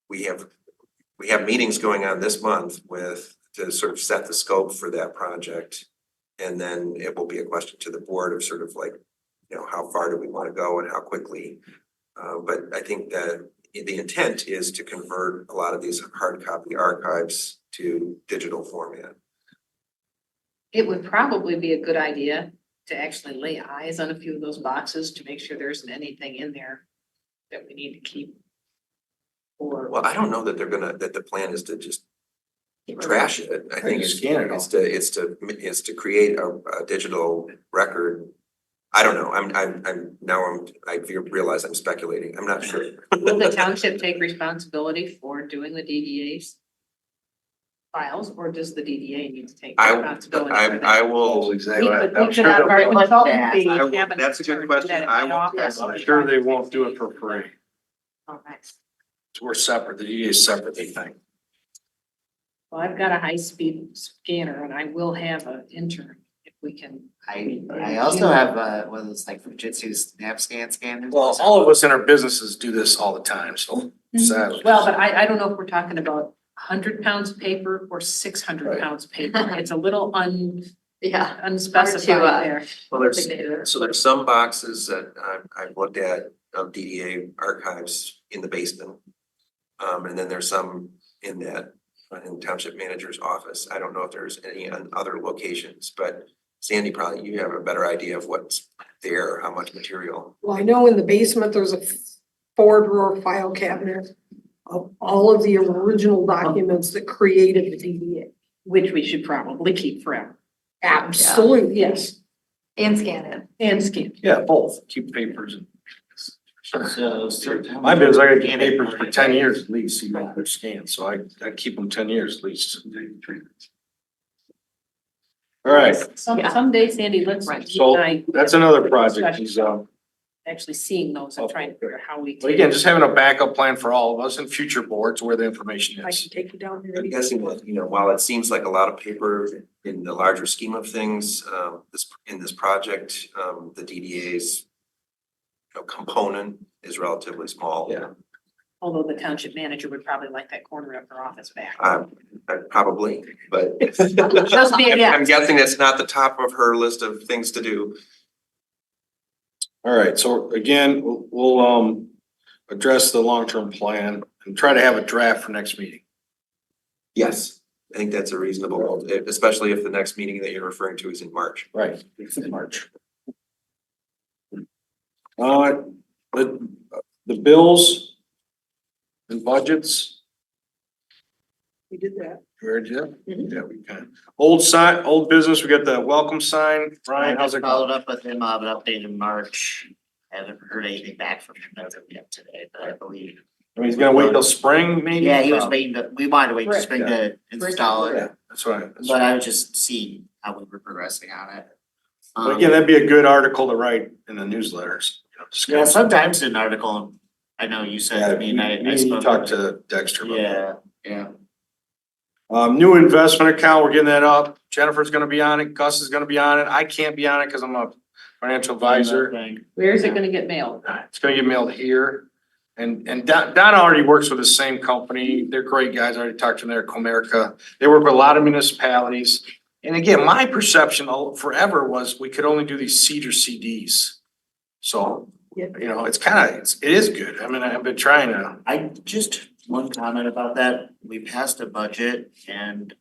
we have meetings going on this month to sort of set the scope for that project. And then it will be a question to the board of sort of like, how far do we want to go and how quickly? But I think that the intent is to convert a lot of these hard copy archives to digital format.
It would probably be a good idea to actually lay eyes on a few of those boxes to make sure there isn't anything in there that we need to keep? Or?
Well, I don't know that that the plan is to just
get rid of
trash it. I think
just scan it all.
it's to create a digital record. I don't know. I realize I'm speculating. I'm not sure.
Will the township take responsibility for doing the DDA's files, or does the DDA need to take responsibility for that?
I will.
Exactly.
We
I'm
could
sure
have our
they'll-
consultancy
I will-
have an
that's a good
expert
question.
do that in
I
my
will-
office.
I'm sure they won't do it for free.
Oh, nice.
We're separate, the DDA is separate, they think.
Well, I've got a high-speed scanner and I will have an intern if we can.
I also have one of those like Fujitsu snap scanners.
Well, all of us in our businesses do this all the time, so sadly.
Well, but I don't know if we're talking about 100 pounds of paper or 600
Right.
pounds of paper. It's a little
Yeah.
unspecified there.
Well, there's some boxes that I've looked at of DDA archives in the basement. And then there's some in the township manager's office. I don't know if there's any on other locations, but Sandy, probably you have a better idea of what's there, how much material.
Well, I know in the basement, there's a 4-drawer file cabinet of all of the original documents that created the DDA.
Which we should probably keep forever.
Absolutely.
Yes,
And scan it.
and scan.
Yeah, both, keep papers.
So.
My business, I gotta keep papers for 10 years at least, even if they're scanned, so I keep them 10 years at least. All right,
Someday, Sandy, let's,
Right.
you and I
that's another project, is,
actually seeing those and trying to figure out how we.
but again, just having a backup plan for all of us and future boards where the information
I
is.
can take you down there.
I'm guessing that, while it seems like a lot of paper in the larger scheme of things, in this project, the DDA's component is relatively small.
Yeah.
Although the township manager would probably like that corner of her office back.
Probably, but
Just be a guess.
I'm guessing that's not the top of her list of things to do.
All right, so again, we'll address the long-term plan and try to have a draft for next meeting.
Yes, I think that's a reasonable goal, especially if the next meeting that you're referring to is in March.
Right, it's in March. The bills and budgets,
We did that.
where did you? Yeah, we can. Old business, we got the welcome sign. Ryan, how's it
Followed
going?
up with him, I'll have an update in March. I haven't heard anything back from him as of yet today, but I believe.
I mean, he's gonna wait till spring, maybe?
Yeah, he was waiting we wanted to wait till
Right.
spring to install
Yeah,
it,
that's right.
but I was just seeing how we were progressing on it.
But again, that'd be a good article to write in the newsletters. Just
Yeah, sometimes an article, I know you said, I mean, I
You
spoke.
talked to Dexter about that.
Yeah.
New investment account, we're getting that up. Jennifer's gonna be on it, Gus is gonna be on it. I can't be on it because I'm a financial advisor.
Where is it gonna get mailed?
It's gonna get mailed here. And Donna already works with the same company. They're great guys. I already talked to them. They're Comerica. They work with a lot of municipalities. And again, my perception forever was we could only do these Cedar CDs. So,
Yeah.
it's it is good. I mean, I've been trying to.
I just, one comment about that, we passed a budget and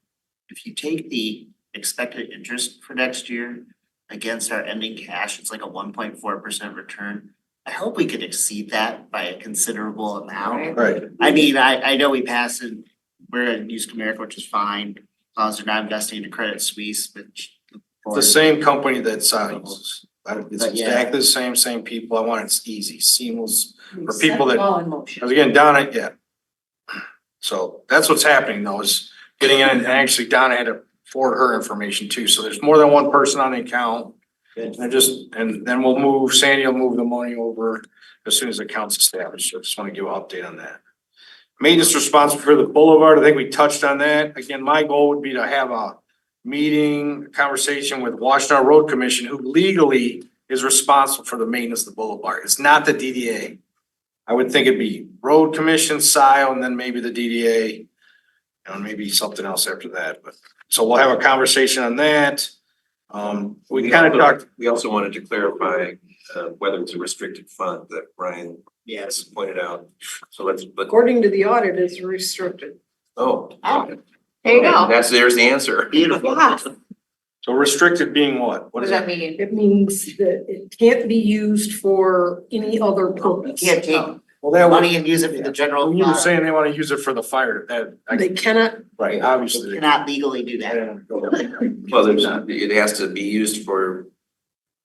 if you take the expected interest for next year against our ending cash, it's like a 1.4% return. I hope we could exceed that by a considerable amount.
Right.
I mean, I know we passed and we're gonna use Comerica, which is fine, as long as they're not investing in Credit Suisse, which.
The same company that signs. It's
But yeah.
exactly the same people. I want it easy, seamless. For people that-
All in motion.
Because again, Donna, yeah. So that's what's happening though, is getting in and actually Donna had to forward her information too. So there's more than one person on the account.
Good.
And then Sandy will move the money over as soon as the account's established. So I just want to give an update on that. Maintenance responsible for the boulevard. I think we touched on that. Again, my goal would be to have a meeting, conversation with Washington Road Commission, who legally is responsible for the maintenance of the boulevard. It's not the DDA. I would think it'd be Road Commission, Scio, and then maybe the DDA. And maybe something else after that, but, so we'll have a conversation on that. We kind of talked,
We also wanted to clarify whether it's a restricted fund that Brian
Yes.
pointed out. So but,
According to the audit, it's restricted.
Oh, there you go.
there's the answer.
Beautiful.
Yeah.
so restricted being what?
What
What
does
is
that
it?
mean?
It means that it can't be used for any other purpose.
Can't take
Well, that
money and use it for the general
You were
fund.
saying they wanna use it for the fire,
They cannot,
right, obviously.
You cannot legally do that.
Well, it has to be used for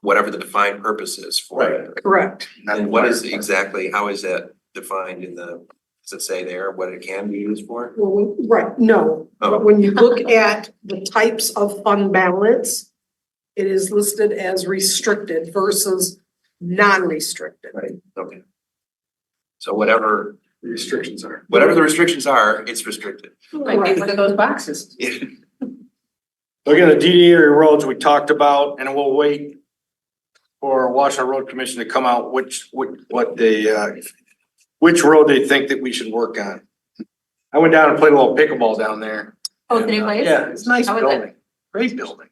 whatever the defined purpose is for it.
correct.
And what is exactly, how is that defined in the, does it say there what it can be used for?
Well, right, no,
Oh.
but when you look at the types of fund balance, it is listed as restricted versus non-restricted.
Right. Okay. So whatever
The restrictions are.
the restrictions are, it's restricted.
Might be one of those boxes.
So again, the DD area roads we talked about, and we'll wait for Washington Road Commission to come out which road they think that we should work on. I went down and played a little pickleball down there.
Oh, did it play?
Yeah, it's a nice
How was it?
building, great building.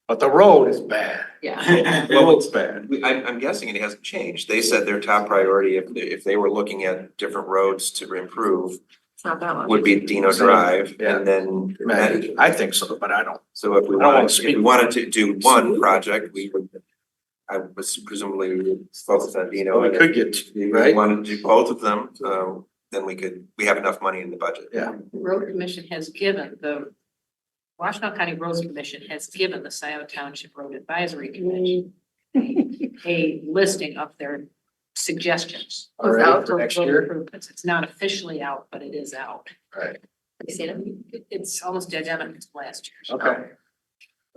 But the road is bad.
Yeah.
The road's bad.
I'm guessing it hasn't changed. They said their top priority, if they were looking at different roads to improve,
It's not that much.
would be Dino Drive
Yeah.
and then
Maybe. I think so, but I don't.
So if we
I don't wanna
wanted, if
speak.
we wanted to do one project, we would, I was presumably we would focus on Dino.
We
and
could get,
if we
right?
wanted to do both of them, then we have enough money in the budget.
Yeah.
The Road Commission has given, the Washington County Roads Commission has given the Scio Township Road Advisory Commission a listing of their suggestions.
All right, for
for
next
road
year.
improvements. It's not officially out, but it is out.
Right.
Have you seen it?
It's almost identical to last year's.
Okay.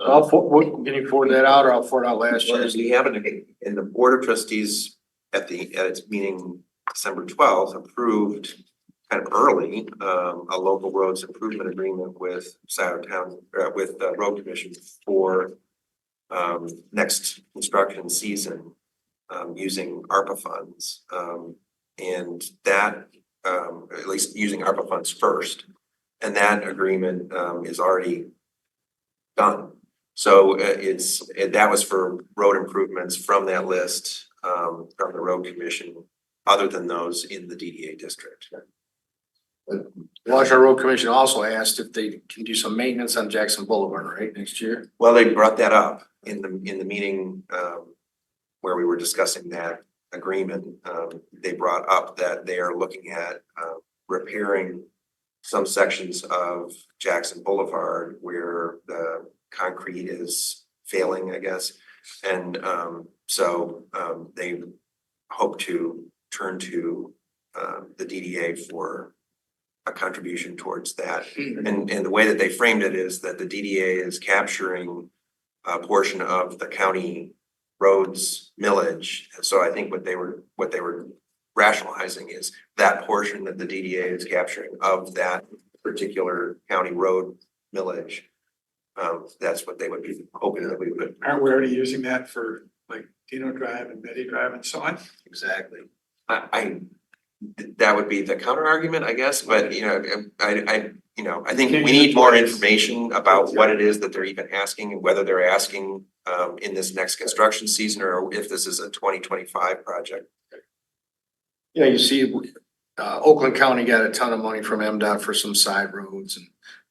Can you forward that out or I'll forward out last
Well,
year?
as we have in the Board of Trustees at its meeting December 12th approved kind of early, a local roads improvement agreement with Scio Town, with the Road Commission for next construction season, using ARPA funds. And that, at least using ARPA funds first, and that agreement is already done. So that was for road improvements from that list, from the Road Commission, other than those in the DDA district.
Washington Road Commission also asked if they can do some maintenance on Jackson Boulevard, right, next year?
Well, they brought that up in the meeting, where we were discussing that agreement. They brought up that they are looking at, repairing some sections of Jackson Boulevard where the concrete is failing, I guess. And, so, they hope to turn to, the DDA for a contribution towards that. And the way that they framed it is that the DDA is capturing a portion of the county roads millage. And so I think what they were rationalizing is that portion that the DDA is capturing of that particular county road millage. That's what they would be hoping that we would.
Aren't we already using that for like Dino Drive and Betty Drive and so on?
Exactly.
That would be the counter argument, I guess, but I think we need more information about what it is that they're even asking and whether they're asking in this next construction season or if this is a 2025 project.
You know, you see, Oakland County got a ton of money from MDOT for some side roads and,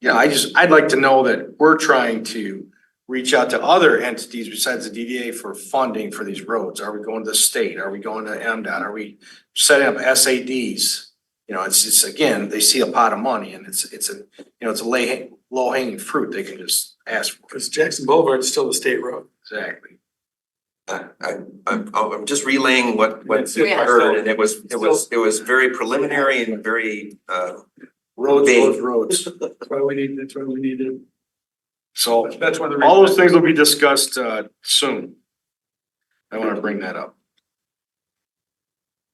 I'd like to know that we're trying to reach out to other entities besides the DDA for funding for these roads. Are we going to the state? Are we going to MDOT? Are we setting up SADs? It's again, they see a pot of money and it's a low hanging fruit they can just ask for.
Because Jackson Boulevard is still a state road.
Exactly.
I'm just relaying what I heard, and it was very preliminary and very
Roads.
That's why we need it.
So
That's one of the.
all those things will be discussed soon. I want to bring that up.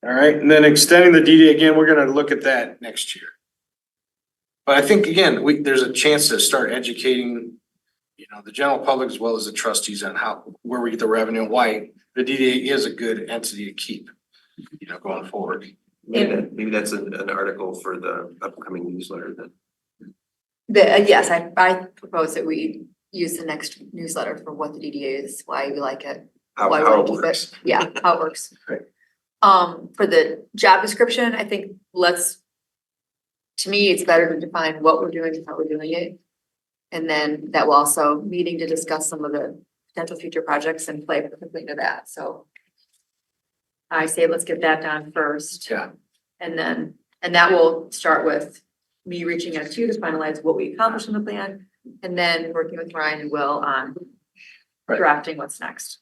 All right, and then extending the DD again, we're gonna look at that next year. But I think again, there's a chance to start educating, the general public as well as the trustees on where we get the revenue and why the DDA is a good entity to keep, going forward.
Maybe that's an article for the upcoming newsletter then.
Yes, I propose that we use the next newsletter for what the DDA is, why we like it.
How
why we wanna
it
keep
works.
Yeah, how it works.
Right.
For the job description, I think to me, it's better to define what we're doing and how we're doing it. And then that will also meeting to discuss some of the potential future projects and play perfectly into that, so. I say let's get that done first.
Yeah.
And that will start with me reaching out to you to finalize what we accomplished in the plan, and then working with Ryan and Will on
Right.
drafting what's next.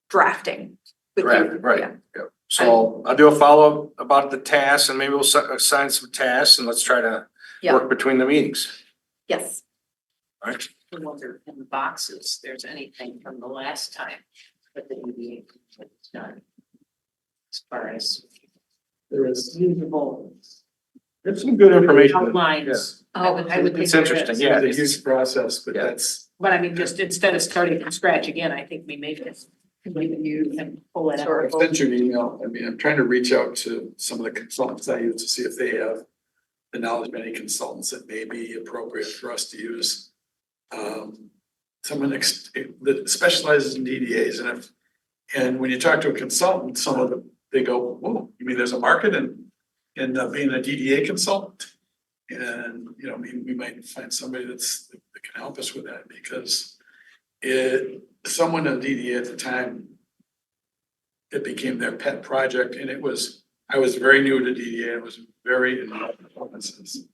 Drafting. with you,
Right, right.
yeah.
So I'll do a follow-up about the tasks and maybe we'll assign some tasks and let's try to
Yeah.
work between the meetings.
Yes,
All right?
I wonder in the boxes, there's anything from the last time that the DDA was done. As far as
There is.
usable
There's some good information.
outlines. I would think
It's
there
interesting,
is.
yeah.
It's a huge process, but
Yeah.
that's,
But I mean, just instead of starting from scratch again, I think we may just leave it you and pull it
Sure.
out.
I sent you an email. I mean, I'm trying to reach out to some of the consultants I use to see if they have the knowledge of any consultants that may be appropriate for us to use. Someone that specializes in DDAs, and when you talk to a consultant, some of them, they go, whoa, you mean there's a market in being a DDA consultant? And, you know, we might find somebody that can help us with that, because someone in DDA at the time, it became their pet project, and I was very new to DDA, I was very involved in performances.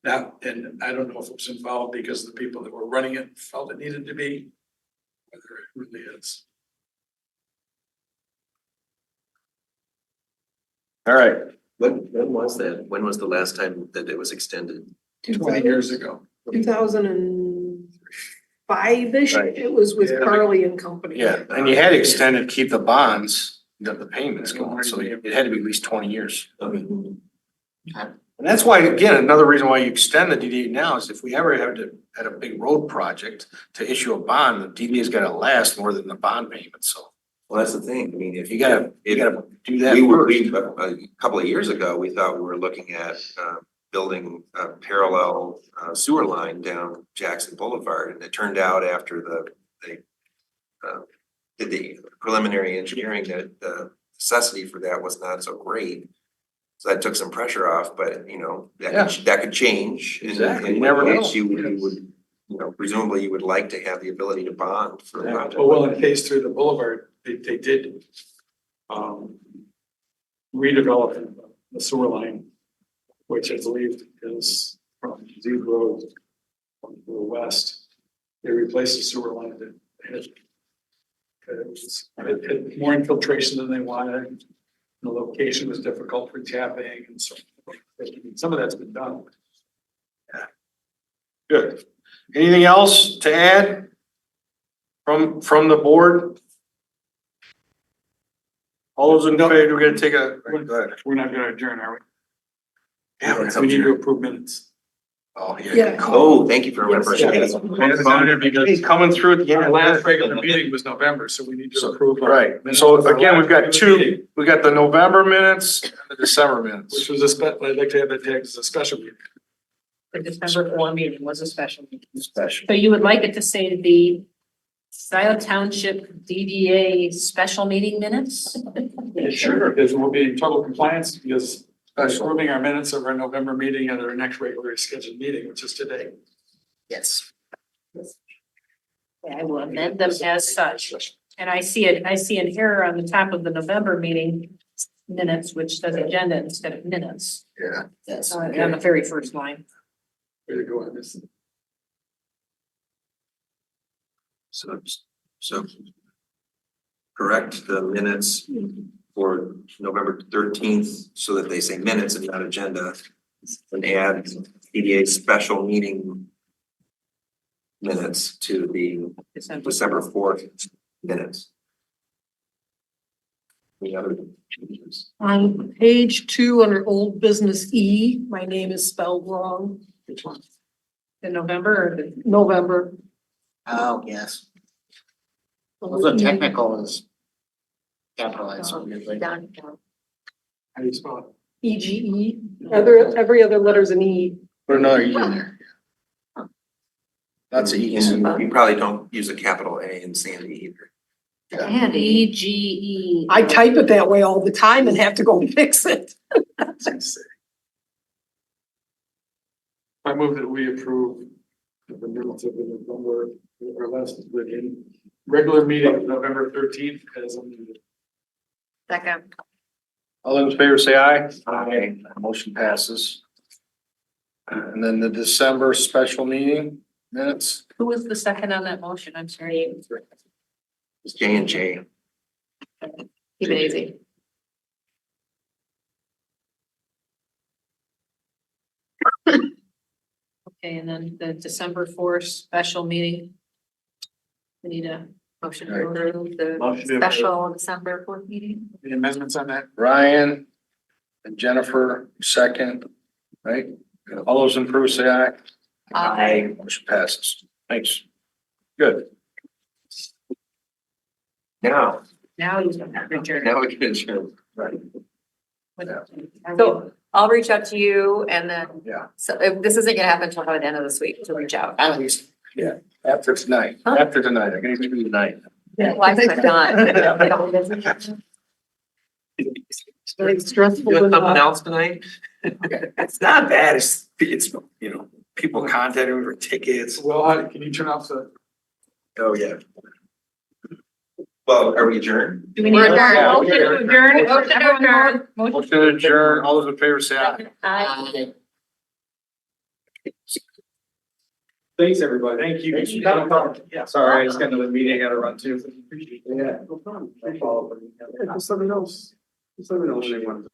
Now, and I don't know if it was involved because the people that were running it felt it needed to be, whether it really is.
All right.
When was that? When was the last time that it was extended?
20 years ago.
2005-ish,
Right.
it was with
Yeah.
Carly and Company.
Yeah, and you had extended, keep the bonds, the payments going, so it had to be at least 20 years. And that's why, again, another reason why you extend the DDA now is if we ever had a big road project to issue a bond, the DDA's gotta last more than the bond payment, so
Well, that's the thing. I mean, if
you gotta do that
We were,
first.
a couple of years ago, we thought we were looking at building a parallel sewer line down Jackson Boulevard, and it turned out after they did the preliminary engineering that the necessity for that was not so great. So that took some pressure off, but you know, that could change. And-
Exactly.
and
You never
in
know.
case you would, you know, presumably you would like to have the ability to bond for a
Yeah.
project.
Well, in phase 3 of the boulevard, they did redevelop the sewer line, which I believe is from Z Road to the west. They replaced the sewer line that had more infiltration than they wanted. The location was difficult for tapping, and so some of that's been done.
Good. Anything else to add from the board? All those in favor, we're gonna take a, go ahead.
We're not gonna adjourn, are we?
Yeah,
We need to approve minutes.
Oh, yeah.
Yeah.
good call.
Oh, thank you for remembering.
He's coming through at the end.
Our last regular meeting was November, so we need to approve. our
Right,
minutes
so
of our
again, we've
last
got
regular meeting,
two, we got the November minutes and the December
Which
minutes.
was I'd like to have that tagged as a special meeting.
The December 4 meeting was a special meeting.
Special.
So you would like it to say the Scio Township DDA special meeting minutes?
Sure. Because we'll be in total compliance, because we're
Special.
approving our minutes of our November meeting at our next regularly scheduled meeting, which is today.
Yes.
I will amend them as such. And I see an error on the top of the November meeting minutes, which says agenda instead of minutes,
Yeah.
Yes.
on the very first line.
Way to go on this.
So correct the minutes for November 13th so that they say minutes and not agenda. And add DDA special meeting minutes to the December 4th minutes. Any other changes?
On page 2, under old business E, my name is spelled wrong.
Which one?
In November or November.
Oh, yes. Also technical is capitalized. weirdly.
Down.
How do you spell it?
EGE, every other letter's an E.
Put another E in there. That's a E.
And you probably don't use a capital A in Sandy either.
And
EGE.
I type it that way all the time and have to go fix it.
I move that we approve the minutes of the November, or last, regular meeting of November 13th as amended.
second,
All those in favor say aye. Aye. Motion passes. And then the December special meeting minutes.
Who was the second on that motion? I'm sorry.
It's J&J.
Keep it easy.
Okay, and then the December 4th special meeting. We need a
Motion to approve the
Motion to approve.
special December 4th meeting.
Any amendments on that?
Ryan and Jennifer, second, right? All those in favor say aye.
Aye.
Motion passes. Thanks. Good.
Now,
now you can adjourn.
now we can adjourn.
So I'll reach out to you and then.
Yeah.
So if this isn't gonna happen until probably the end of this week to reach out.
At least, yeah, after tonight, after tonight, I can even do tonight.
Why is it not?
It's very stressful.
You have
with,
something else tonight?
It's not bad, it's, you know, people contacting me for tickets.
Well, can you turn off the?
Oh, yeah.
Well, are we adjourned?
Do we need
We're
a
adjourned.
motion to adjourn? Motion to adjourn.
Motion to adjourn, all those in favor say aye.
Aye.
Thanks, everybody.
Thank you.
Yeah, sorry, I just got another meeting I gotta run to. Yeah, no problem. Just let me know. Just let me know when they want to.